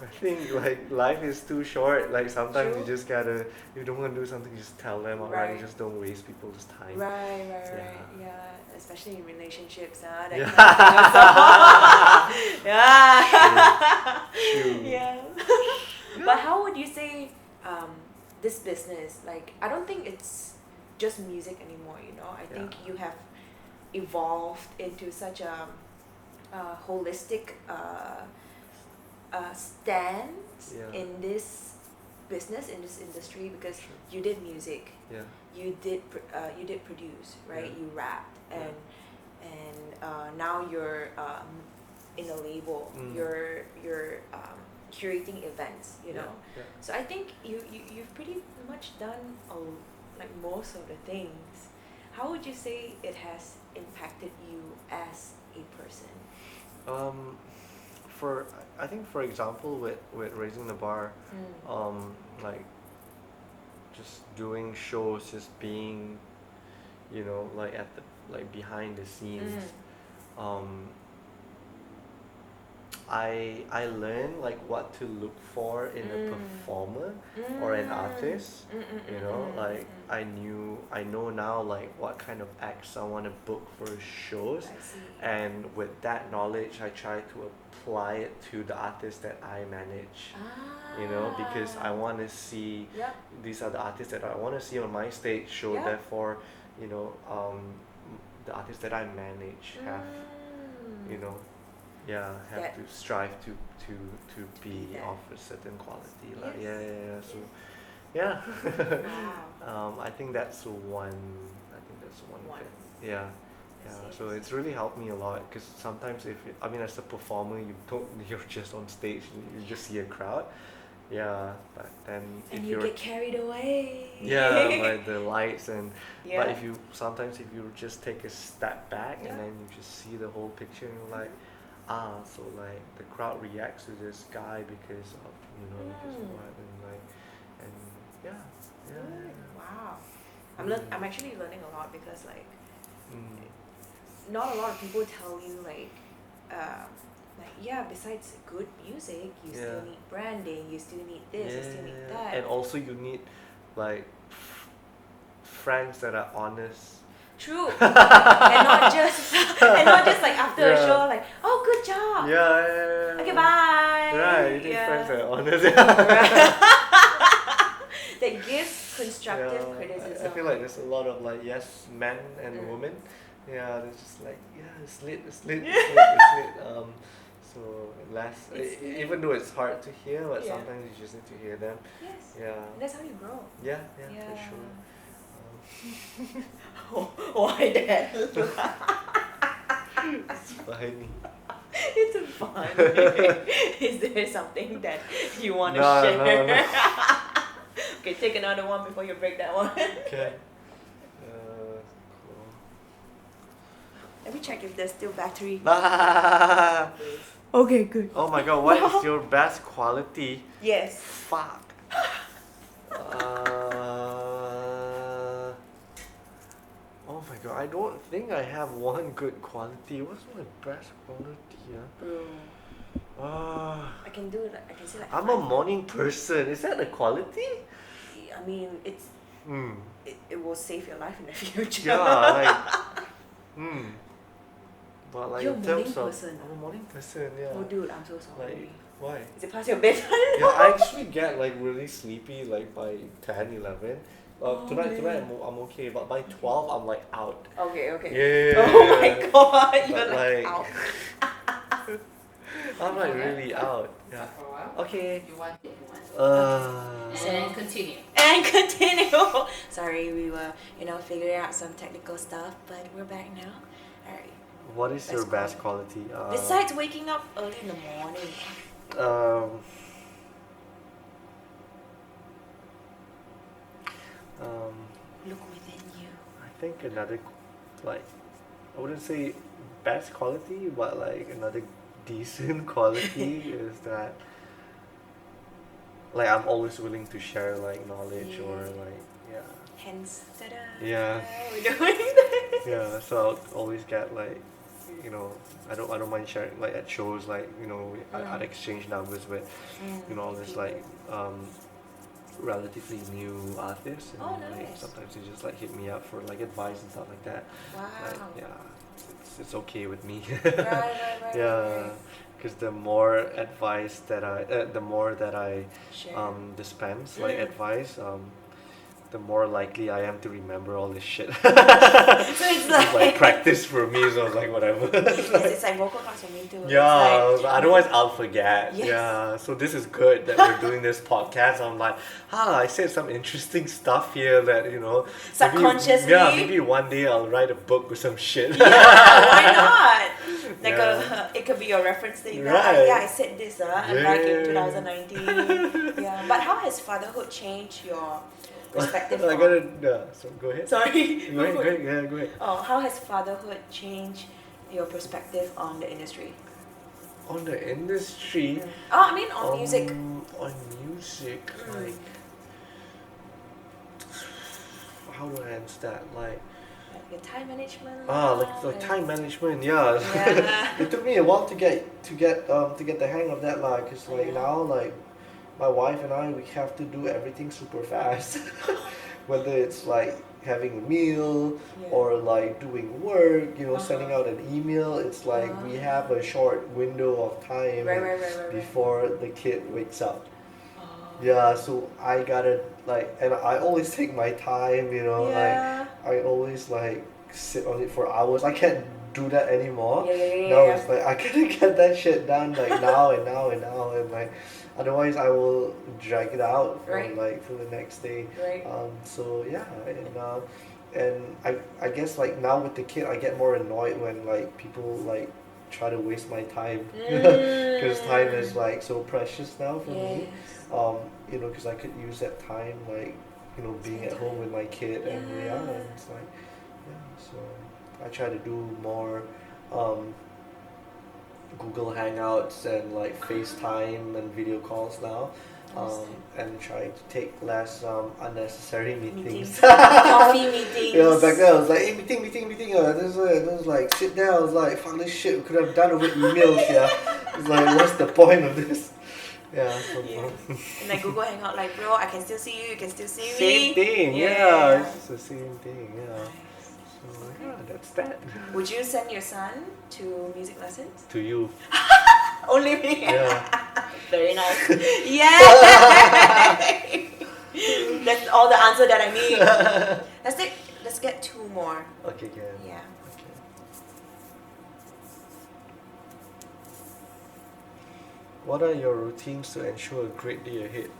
I think like life is too short. Like sometimes you just gotta, if you don't want to do something, just tell them outright. You just don't waste people's time. Right. Yeah, especially in relationships. That kind of thing. Yeah. But how would you say this business? Like, I don't think it's just music anymore. You know, I think you have evolved into such a holistic stance in this business, in this industry, because you did music, you did produce, right? You rapped, and now you're in a label. You're curating events, you know. So I think you've pretty much done like most of the things. How would you say it has impacted you as a person? I think for example with Raising the Bar, like just doing shows, just being, you know, like at the behind the scenes, I learned like what to look for in a performer or an artist. You know, like I know now like what kind of acts I want to book for shows, and with that knowledge I try to apply it to the artists that I manage. You know, because I want to see these are the artists that I want to see on my stage show. Therefore, you know, the artists that I manage have, you know, have to strive to be of a certain quality. Like so I think that's one thing. So it's really helped me a lot, because sometimes as a performer, you're just on stage, you just see a crowd, but then and you get carried away by the lights, and but if you just take a step back and then you just see the whole picture, and you're like, so like the crowd reacts to this guy because of because of what and yeah yeah, Wow. Mm. I'm actually learning a lot because like Mm. not a lot of people tell you yeah, besides good music you still Yeah. need branding, you still need this, you still need Yeah, that. and also you need like friends that are honest. True. and not just like after a Yeah. show like, oh, good job. Yeah. Okay, bye. Right, you need Yeah. friends that are honest. That gives constructive Yeah, criticism. I feel like there's a lot of like yes men and Mm. women. Yeah, they're just like it's lit, it's lit, it's lit, it's lit. So less, It's lit. even though it's hard to hear, but Yeah. sometimes you just need to hear them. Yes. Yeah. And that's how you grow. Yeah, for sure. Why that? It's funny. It's funny. Is there something that you want to share? No. Okay, take another one before you break that one. Okay. Cool. Let me check if there's still battery. Ah, Okay, good. oh my god, what is your best quality? Yes. Fuck. Oh my god, I don't think I have one good quality. What's my best quality? Bro, I can do I can say like I'm a 5. morning person. Is that a quality? I mean, it will save your life in the future. Yeah, but like You're a in morning terms of person. I'm a morning person, yeah. Oh, dude, I'm so sorry. Like why? Is it past your bedtime? Yeah, I actually get like really sleepy like by 10, 11. Tonight I'm okay, but by 12 I'm like out. Okay. Yeah. Oh my god, you're But, like like, out. I'm like really out. Yeah. For a while. Okay. You want it, you want it. So And continue. And continue. Sorry, we were, figuring out some technical stuff, but we're back now. Alright. what is your best quality? Besides waking up early in the morning. Look within you. I think another like I wouldn't say best quality, but like another decent quality is that like I'm always willing to share like knowledge or like Hence, ta-da. Yeah. We're doing this. yeah. So I'll always get like I don't mind sharing like at shows like I'd exchange numbers with all this like relatively new artists and like Nice. sometimes they just like hit me up for like advice and stuff like that. Wow. Like it's okay with me. Right. Yeah, because the more advice that the more that I Share. dispense like advice, the more likely I am to remember all this shit. So it's like practice for me, so I was like whatever. it's like vocal class for me too. Yeah, It's like, otherwise I'll forget. Yes. Yeah, so this is good that we're doing this podcast. I'm like, I said some interesting stuff here that subconsciously. maybe one day I'll write a book or some shit. Yeah, why not? Like Yeah. it could be your reference thing. Right. I said this back in 2019. Yeah, but how has fatherhood changed your perspective? So go ahead. Sorry. Go ahead. Oh, how has fatherhood changed your perspective on the industry? On the industry. Oh, I mean on music. On music, like how do I answer that? Like your time management. like time management. Yeah. Yeah. It took me a while to get the hang of that, like, cause like now like my wife and I we have to do everything super fast, whether it's like having a meal or like doing work, sending out an email. It's like we have a short window of time Right. before the kid wakes up. Yeah, so I gotta and I always take my time, like I always like sit on it for hours. I can't do that anymore. Now it's like I gotta get that shit done like now and like otherwise I will drag it out for for the next day. Right. So yeah, and I guess like now with the kid I get more annoyed when like people like try to waste my time because time is like so precious now for me. Because I could use that time like being at home with my kid and it's like so I try to do more Google Hangouts and like FaceTime and video calls now. And try to take less unnecessary meetings. Coffee meetings. Back then I was like, hey, meeting. This was like, sit there. I was like, fuck this shit. We could have done it with emails. Yeah, it's like, what's the point of this? Yeah. And like Google Hangout, like, bro, I can still see you. You can still see me. Same thing. Yeah. It's the same thing. Yeah. Nice. So yeah, that's that. Would you send your son to music lessons? To you. Only me. Yeah. Very nice. Yeah. That's all the answer that I need. Let's get two more. Okay. Yeah. Yeah. Okay. What are your routines to ensure a great day ahead?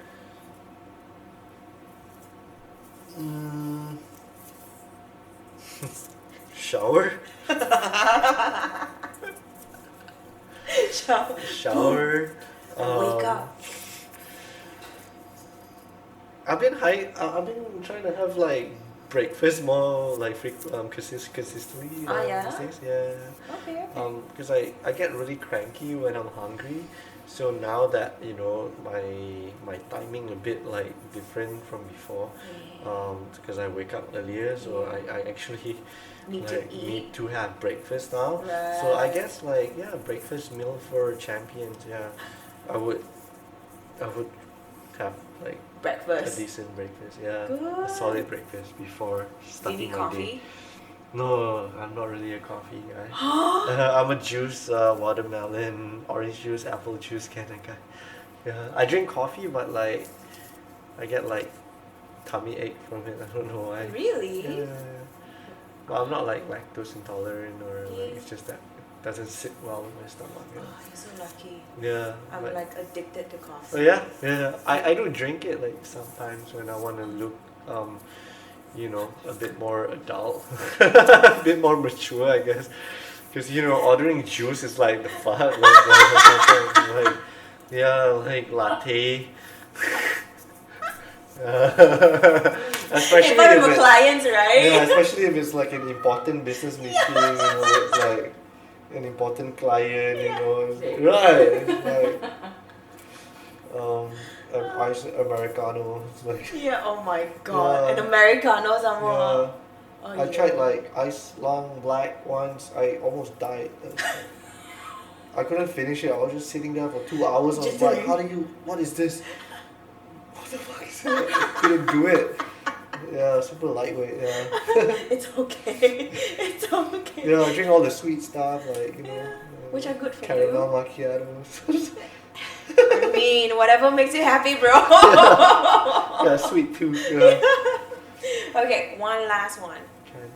Shower. Shower. Wake up. I've been trying to have like breakfast more like consistently. Yeah? These days. Yeah. Okay. Because I get really cranky when I'm hungry. So now that my timing a bit like different from before, because I wake up earlier, so I actually need to have breakfast now. Right. So I guess breakfast meal for champions. Yeah, I would have like Breakfast. a decent breakfast. Yeah, Good. a solid breakfast before Do you starting need my coffee? day. No, I'm not really a coffee guy. I'm a juice, watermelon, orange juice, apple juice kind of guy. Yeah, I drink coffee, but like, I get like tummy ache from it. I don't know why. Really? Yeah. Well, I'm not like lactose intolerant or like it's just that it doesn't sit well with my stomach. Oh, you're so lucky. Yeah. I'm like addicted to coffee. Oh yeah. I do drink it like sometimes when I want to look a bit more adult, a bit more mature, I guess. Because ordering juice is like the fuck, like latte. Especially if with clients, right? Yeah, especially if it's like an important business meeting, with like an important client, right? It's like an ice americano. It's like Oh my god, an americano some more. yeah. Oh, I tried like ice long black once. I almost died. I couldn't finish it. I was just sitting there for 2 hours. I was like, what is this? What the fuck is that? I couldn't do it. Yeah, super lightweight, yeah. It's okay. It's okay. Yeah, I drink all the sweet stuff, Which are good for caramel macchiatos. I mean, whatever makes you happy, bro. Yeah, sweet too. Yeah. Okay, one last one. Okay.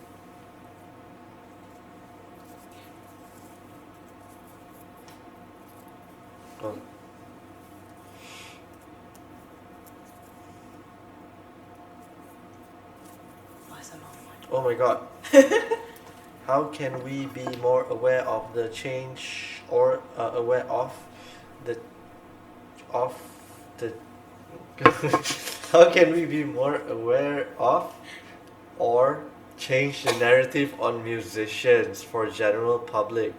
Oh. Oh my god. How can we be more aware of the change or aware of the how can we be more aware of or change the narrative on musicians for general public?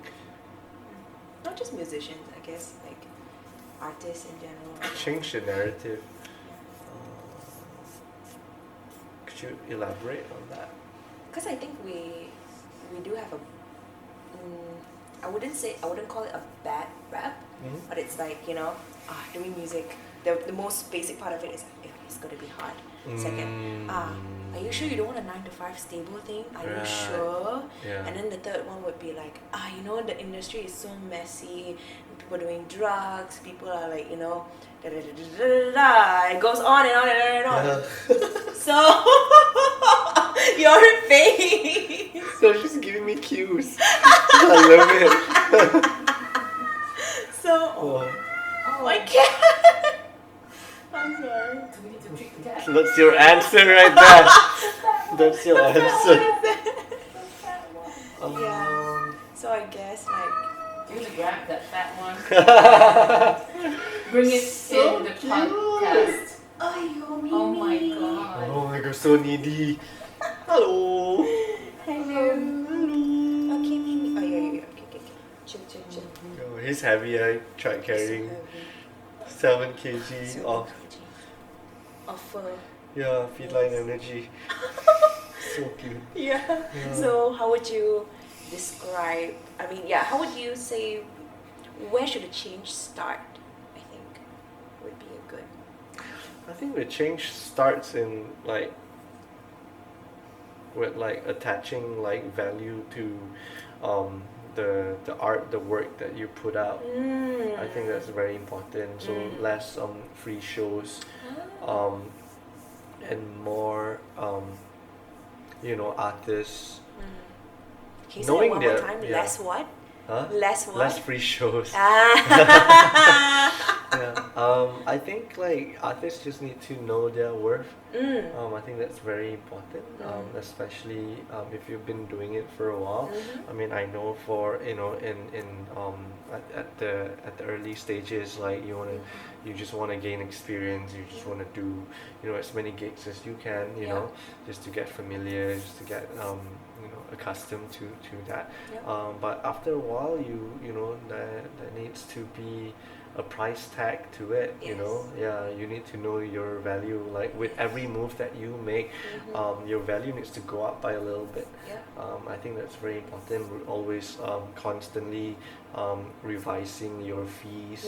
Not just musicians, I guess, like artists in general. Change the narrative. Could you elaborate on that? Because I think we do have a I wouldn't call it a bad rap, but it's like doing music. The most basic part of it is it's gonna be hard. Second, are you sure you don't want a 9 to 5 stable thing? Are you sure? Yeah. And then the third one would be like, the industry is so messy. People doing drugs. People are like, it goes on and on and on and on. So your face. So she's giving me cues. I love it. So my cat. I'm sorry. That's your answer right there. That's your answer. Yeah. So I guess you're gonna grab that fat one. Bring it in the podcast. Oh my god. Oh my god, so needy. Hello. Hello. Okay, Mimi. Okay. Chill. Oh, he's heavy. I tried carrying 7 kg of feline energy. So cute. Yeah. So how would you describe? I mean, how would you say where should a change start? I think would be a good. I think the change starts in like with like attaching like value to the art, the work that you put out. I think that's very important. So less free shows, and more artists Can you say it one more time? yeah. Less what? Huh? Less what? Less free shows. I think like artists just need to know their worth. I think that's very important, especially if you've been doing it for a while. I mean, I know for in at the early stages, like you just wanna gain experience. You just wanna do as many gigs as you can. Just to get familiar, just to get accustomed to that. But after a while, there needs to be a price tag to it. You need to know your value. Like with every move that you make, your value needs to go up by a little bit. I think that's very important. We're always constantly revising your fees,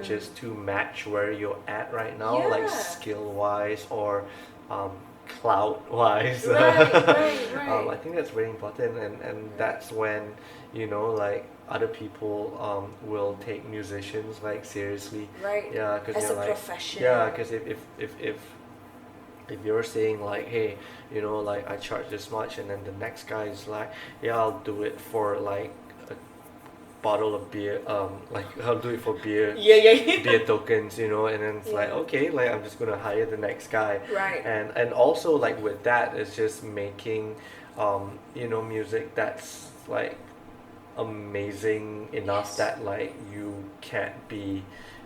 just to match where you're at right now, like skill wise or clout wise. Right. I think that's very important, and that's when like other people will take musicians like seriously. Because as they're a like profession. because if you're saying like, hey, like I charge this much, and then the next guy is like, I'll do it for like a bottle of beer, like I'll do it for beer, beer tokens, and then it's like, okay, like I'm just gonna hire the next guy, and also like with that, it's just making music that's like amazing enough that like you can't be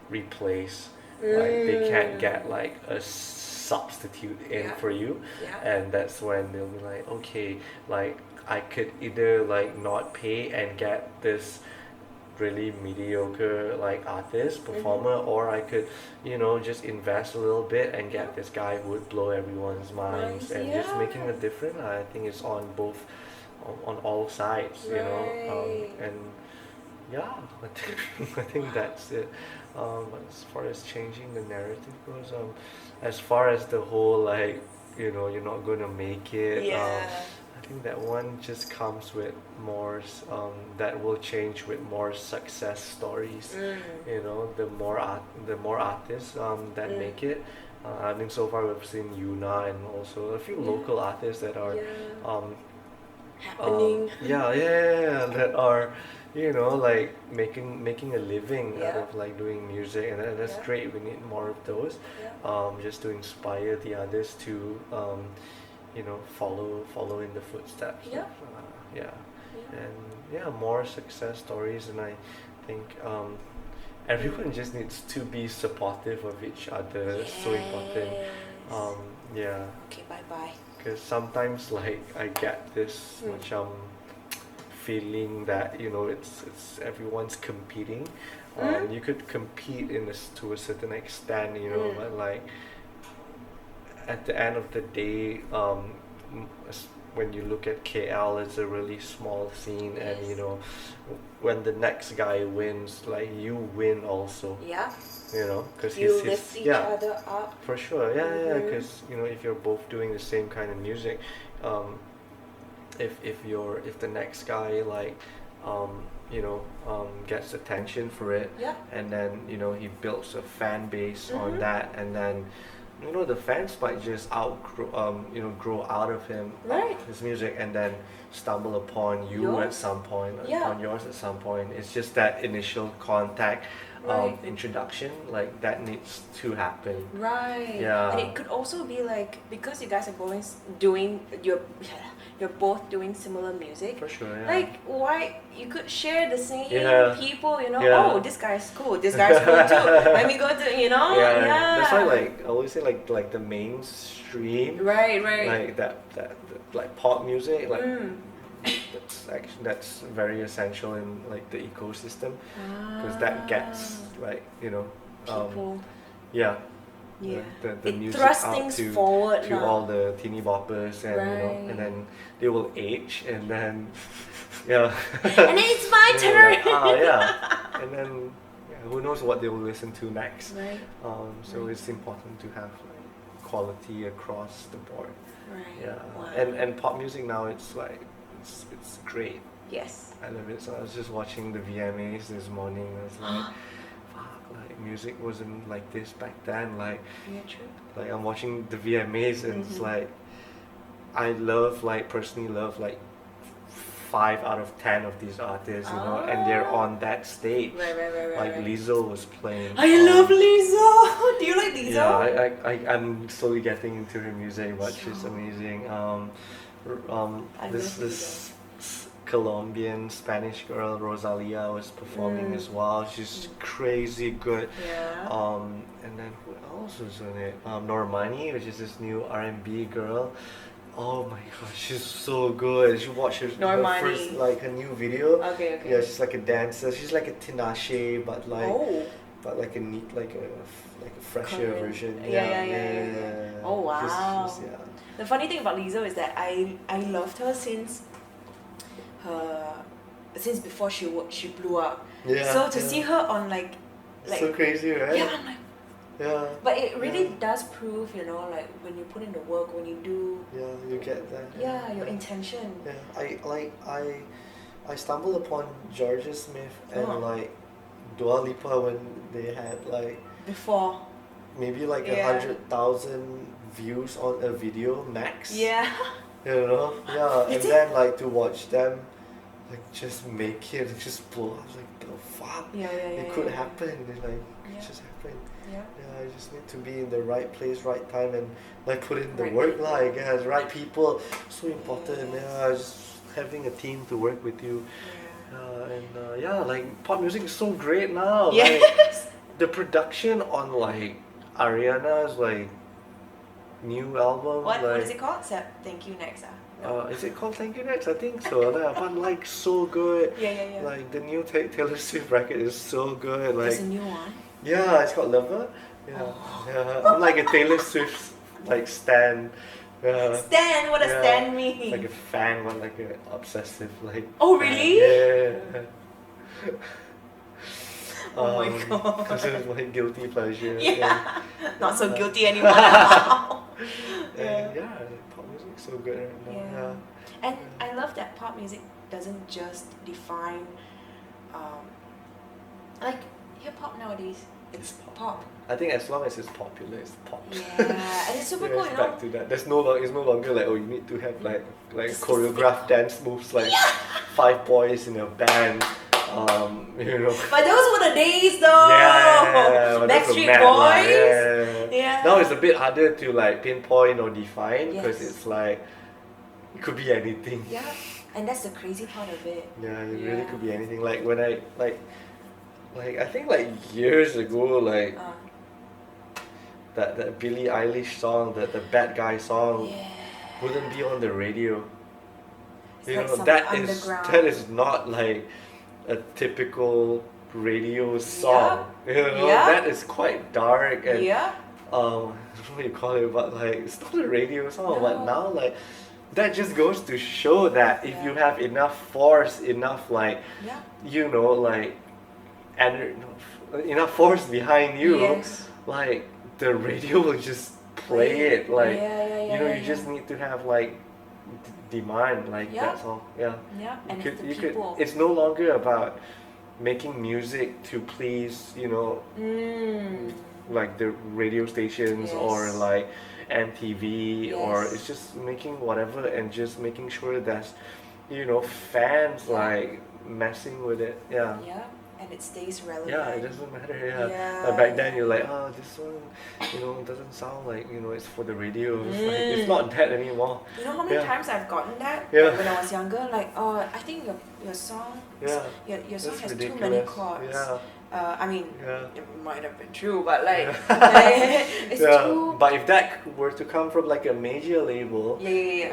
replaced, like they can't get like a substitute in for you, and that's when they'll be like, okay, like I could either like not pay and get this really mediocre like artist performer, or I could just invest a little bit and get this guy who would blow everyone's minds and just making a difference. I think it's on both on all sides, and I think that's it. As far as changing the narrative goes, as far as the whole like you're not gonna make it, I think that one just comes with more that will change with more success stories. The more artists that make it. I think so far we've seen Yuna and also a few local artists that are happening. That are like making a living out of like doing music, and that's great. We need more of those, just to inspire the others to follow in the footsteps and more success stories. And I think everyone just needs to be supportive of each other. It's so important. Okay, bye. Because sometimes like I get this feeling that it's everyone's competing. You could compete to a certain extent, but like at the end of the day, when you look at KL, it's a really small scene, and when the next guy wins, like you win also. Because you lift each other up. For sure, because if you're both doing the same kind of music, if the next guy like gets attention for it, and then he builds a fan base on that, and then the fans might just grow out of him, his music, and then stumble upon you at some point, upon yours at some point. It's just that initial contact, introduction, like that needs to happen. And it could also be like, because you guys are both doing you're both doing similar music. For sure, like why you could share the same people, oh, this guy's cool, this guy's cool too, let me go to that's why like I always say like the mainstream, right like that like pop music, like that's very essential in like the ecosystem, because that gets like people. Yeah. Yeah. The It music thrusts out things to forward now. all the teeny boppers, and Right. and then they will age, and then yeah. And then it's my And then turn. like, yeah. And then who knows what they will listen to next. Right. So it's important to have like quality across the board. Right. Yeah. Wow. And pop music now, it's like it's great. Yes. I love it. So I was just watching the VMAs this morning. I was like, fuck, like music wasn't like this back then. Like, Yeah, true. like I'm watching the VMAs, and it's like, I personally love like 5 out of 10 of these artists, and they're on that stage. Right. Like Lizzo was playing. I love Lizzo. Do you like Lizzo? Yeah, I'm slowly getting into her music, but she's amazing. This Colombian Spanish girl Rosalia was performing as well. She's crazy good. Yeah. And then who else was in it? Normani, which is this new R&B girl. Oh my gosh, she's so good. You should watch her first, like her new video. Okay. Yeah, she's like a dancer. She's like a Tinashe, but like a neat, like a fresher version. Yeah. Oh wow. She's, The funny thing about Lizzo is that I loved her since before she blew up. Yeah. So to see her on like so crazy, right? yeah, I'm like. Yeah. But it really does prove, like when you put in the work, when you do. Yeah, you get that. Yeah, your intention. Yeah, I stumbled upon Georgia Smith and like Dua Lipa when they had like before. Maybe like 100,000 views on a video max. Yeah. Yeah, and then like to watch them like just make it and just blow. I was like, the fuck. It could happen. It just happened. Yeah. I just need to be in the right place, right time, and like put in the work. Like right people, so important. Just having a team to work with you. Like pop music is so great now. Yes. Like, the production on like Ariana's like new album. What is it called? Thank You Next. Is it called Thank You Next? I think so. But like so good. Yeah. Like the new Taylor Swift record is so good. Like there's a new one. Yeah, it's called Lover. Yeah. I'm like a Taylor Swift like stan. Stan? What does stan mean? Like a fan, but like an obsessive like. Oh really? Yeah. Oh my god. Because it's my guilty pleasure. Yeah. Not so guilty anymore now. Pop music's so good right now. And I love that pop music doesn't just define like hip hop nowadays. It's pop. I think as long as it's popular, it's pop. Yeah, and it's super cool, It's back to that. It's no longer like, oh, you need to have like choreographed dance moves, like 5 boys in a band. But those were the days though. Yeah, Backstreet Boys. Yeah. Now it's a bit harder to like pinpoint or define, because it's like it could be anything. Yeah, and that's the crazy part of it. Yeah, it really could be anything. Like when I I think like years ago, like that Billie Eilish song, the Bad Guy song, wouldn't be on the radio. That is not like a typical radio song. That is quite dark and I don't know what you call it, but like it's not a radio song. No. But now like that just goes to show that if you have enough force, enough like like enough force behind you, like the radio will just play it. Like you just need to have like demand, like that's all. And you could it's no longer about making music to please like the radio stations or like MTV or it's just making whatever and just making sure that fans like messing with it. And it stays relevant. It doesn't matter. Like back then you're like, oh, this one, doesn't sound like, it's for the radio. It's not that anymore. You know how many times I've gotten that when I was younger? Like, oh, I think your song, Yeah. your song That's has ridiculous. too many chords. Yeah. I mean, Yeah. it might have been true, but like, it's Yeah. too. But if that were to come from like a major label, Yeah.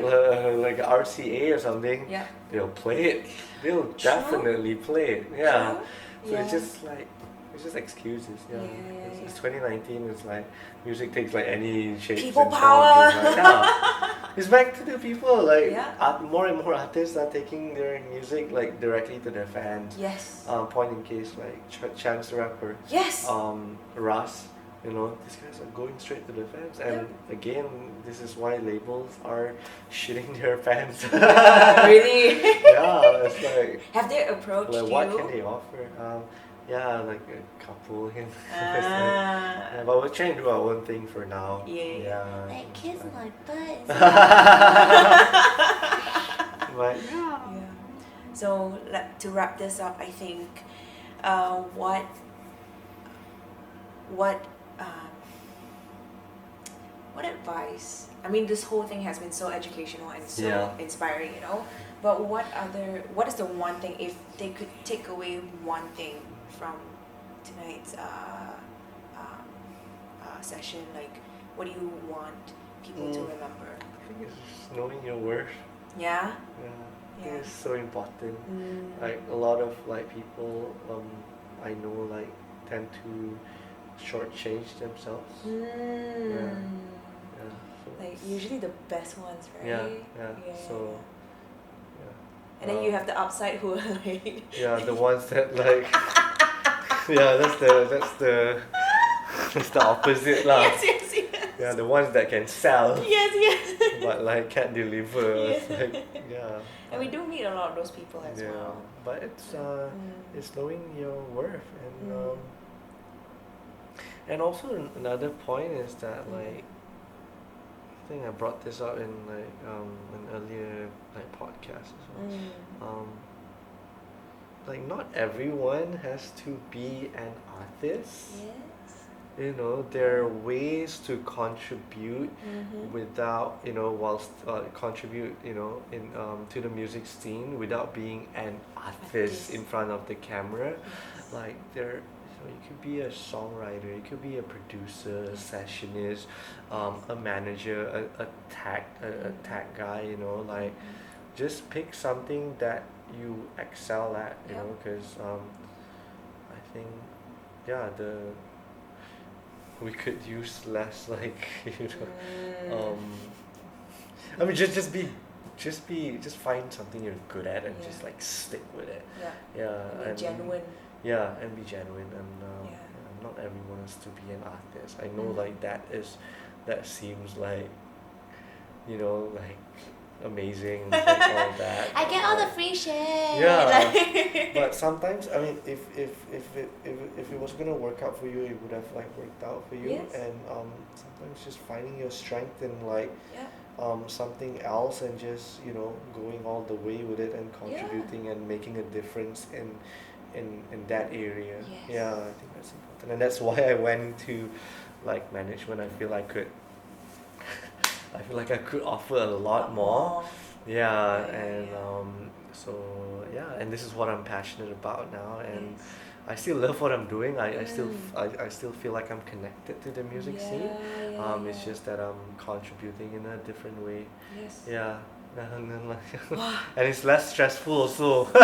like RCA or something, Yeah. they'll play it. They'll True. definitely play it. Yeah. True. So Yeah. it's just like, it's just excuses. Yeah. Yeah. It's 2019. It's like music takes like any shape. People and power. form. Like, yeah. It's back to the people. Like Yeah. more and more artists are taking their music like directly to their fans. Yes. Point in case like Chance the Rapper. Yes. Russ. You know, these guys are going straight to the fans, and again, this is why labels are shitting their fans. Really? Yeah, it's like. Have they approached like, you? what can they offer? Yeah, like a couple. It's like, Ah. but we're trying to do our own thing for now. Yeah. Like kiss my butt. But Yeah. So to wrap this up, I think what advice? I mean, this whole thing has been so educational and so inspiring, you know. But what is the one thing, if they could take away one thing from tonight's session, like what do you want people to remember? I think it's just knowing your worth. Yeah. I think it's so important. Like a lot of like people I know like tend to shortchange themselves. Yeah. So Like usually the best ones, right? Yeah. So and then you have the upside who are like yeah, the ones that like that's the opposite lah. yes. Yeah, the ones that can sell Yes. but like can't deliver. It's like, And we do meet a lot of those people as well. But it's knowing your worth, and also another point is that like I think I brought this up in like an earlier like podcast as well. Like not everyone has to be an artist. Yes. You know, there are ways to contribute without, you know, whilst contribute, you know, in to the music scene without being an artist in front of the camera. Like there, you could be a songwriter, you could be a producer, a sessionist, a manager, a tag guy. You know, like just pick something that you excel at. You know, because I think we could use less like I mean just find something you're good at and just like stick with it. And be genuine. And be genuine, and not everyone has to be an artist. I know like that seems like, you know, like amazing, like all that. I get all the free shit. Yeah, but sometimes I mean, if it was gonna work out for you, it would have like worked out for you. Yes. And sometimes just finding your strength in like something else, and just, you know, going all the way with it and contributing and making a difference in that area. Yes. Yeah, I think that's important, and that's why I went to like management. I feel like I could offer a lot more. And and this is what I'm passionate about now, and I still love what I'm doing. I still feel like I'm connected to the music scene. It's just that I'm contributing in a different way. Yes. And then and it's less stressful also. Is it?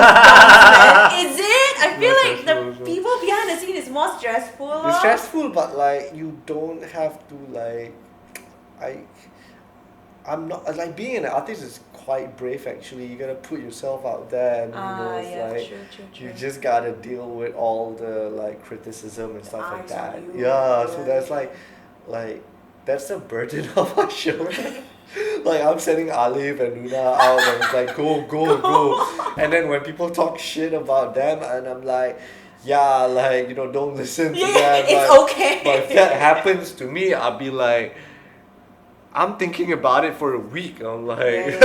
I feel like the stressful. people behind the scene is more stressful. It's stressful, but like you don't have to like I'm not like being an artist is quite brave actually. You gotta put yourself out there, and you know, it's like true. you just gotta deal with all the like criticism and stuff like eyes that. on you. So that's like that's the burden of our show. Like I'm sending Alif and Luna out, and it's like go, and then when people talk shit about them, and I'm like, like, you know, don't listen to them. It's okay. But if that happens to me, I'll be like, I'm thinking about it for a week. I'm like,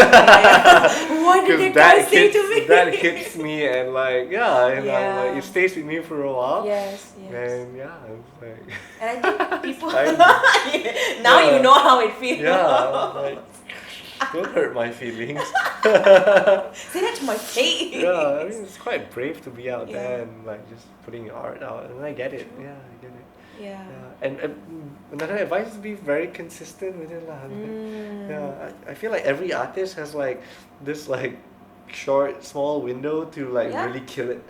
what did the guy say to me? That hits me, and like, I'm like, it stays with me for a while. Yes. And it's like. And I think people now you know how it feels. I'm like, don't hurt my feelings. Say that to my face. Yeah, I mean it's quite brave to be out Yeah. there and like just putting your art out, and I get it. True. Yeah, I get it. Yeah. Yeah, and another advice is be very consistent with it, lah. Yeah, I feel like every artist has like this like short, small window to like Yeah. really kill it.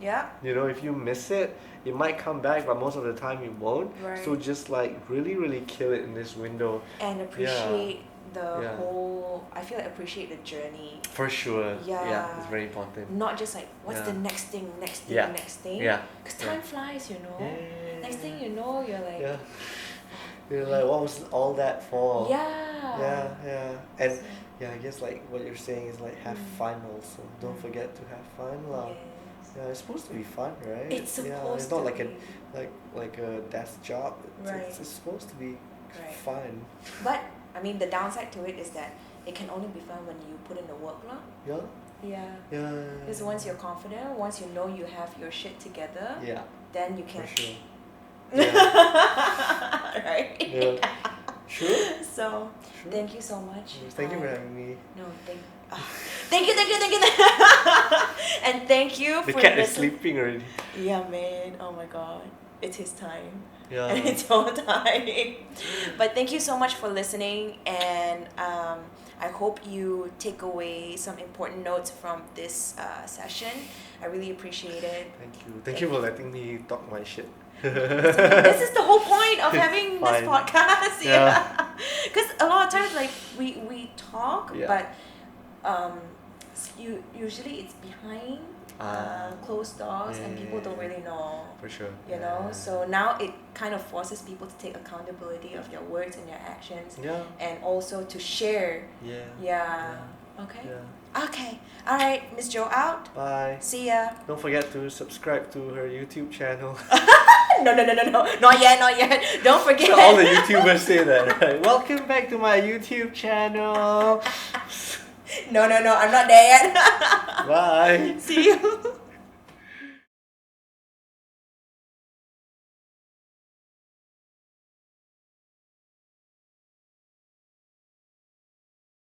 Yeah. You know, if you miss it, it might come back, but most of the time it won't. Right. So just like really kill it in this window. And appreciate the Yeah. whole. I feel like appreciate the journey. For sure. Yeah. It's very important. Not just like what's Yeah. the next thing, Yeah. next thing. Yeah. Because Yeah. time flies, you know. Yeah. Next thing you know, you're like. Yeah. You're like, what was all that for? Yeah. Yeah. And So, yeah, I guess like what you're saying is like have fun also. Don't forget to have fun, lah. yes. Yeah, it's supposed to be fun, right? It's yeah, supposed it's not to like be. like a desk job. Right. It's supposed to be Right. fun. But I mean, the downside to it is that it can only be fun when you put in the work, lah. Yeah. Yeah. Yeah. Because once you're confident, once you know you have your shit together, Yeah, then you can. for sure. Yeah. Right? Yeah. Sure. So, Sure. thank you so much. Thank you for having me. No, thank you. And thank you The for cat is listening. sleeping already. Yeah, man. Oh my god. It's his time. Yeah. And it's your time. But thank you so much for listening, and I hope you take away some important notes from this session. I really appreciate it. Thank you. Thank you for letting me talk my shit. This is the whole point of having this Fine. podcast. Yeah. Because a lot of times, like we talk, Yeah. but usually it's behind closed doors, and people don't really know. For sure. You know, so now it kind of forces people to take accountability of their words and their actions, Yeah. and also to share. Yeah. Yeah. Okay. Yeah. Okay. All right, Miss Jo out. Bye. See ya. Don't forget to subscribe to her YouTube channel. No. Not yet. Don't forget. All the YouTubers say that, right? Welcome back to my YouTube channel. No. I'm not there yet. Bye. See you.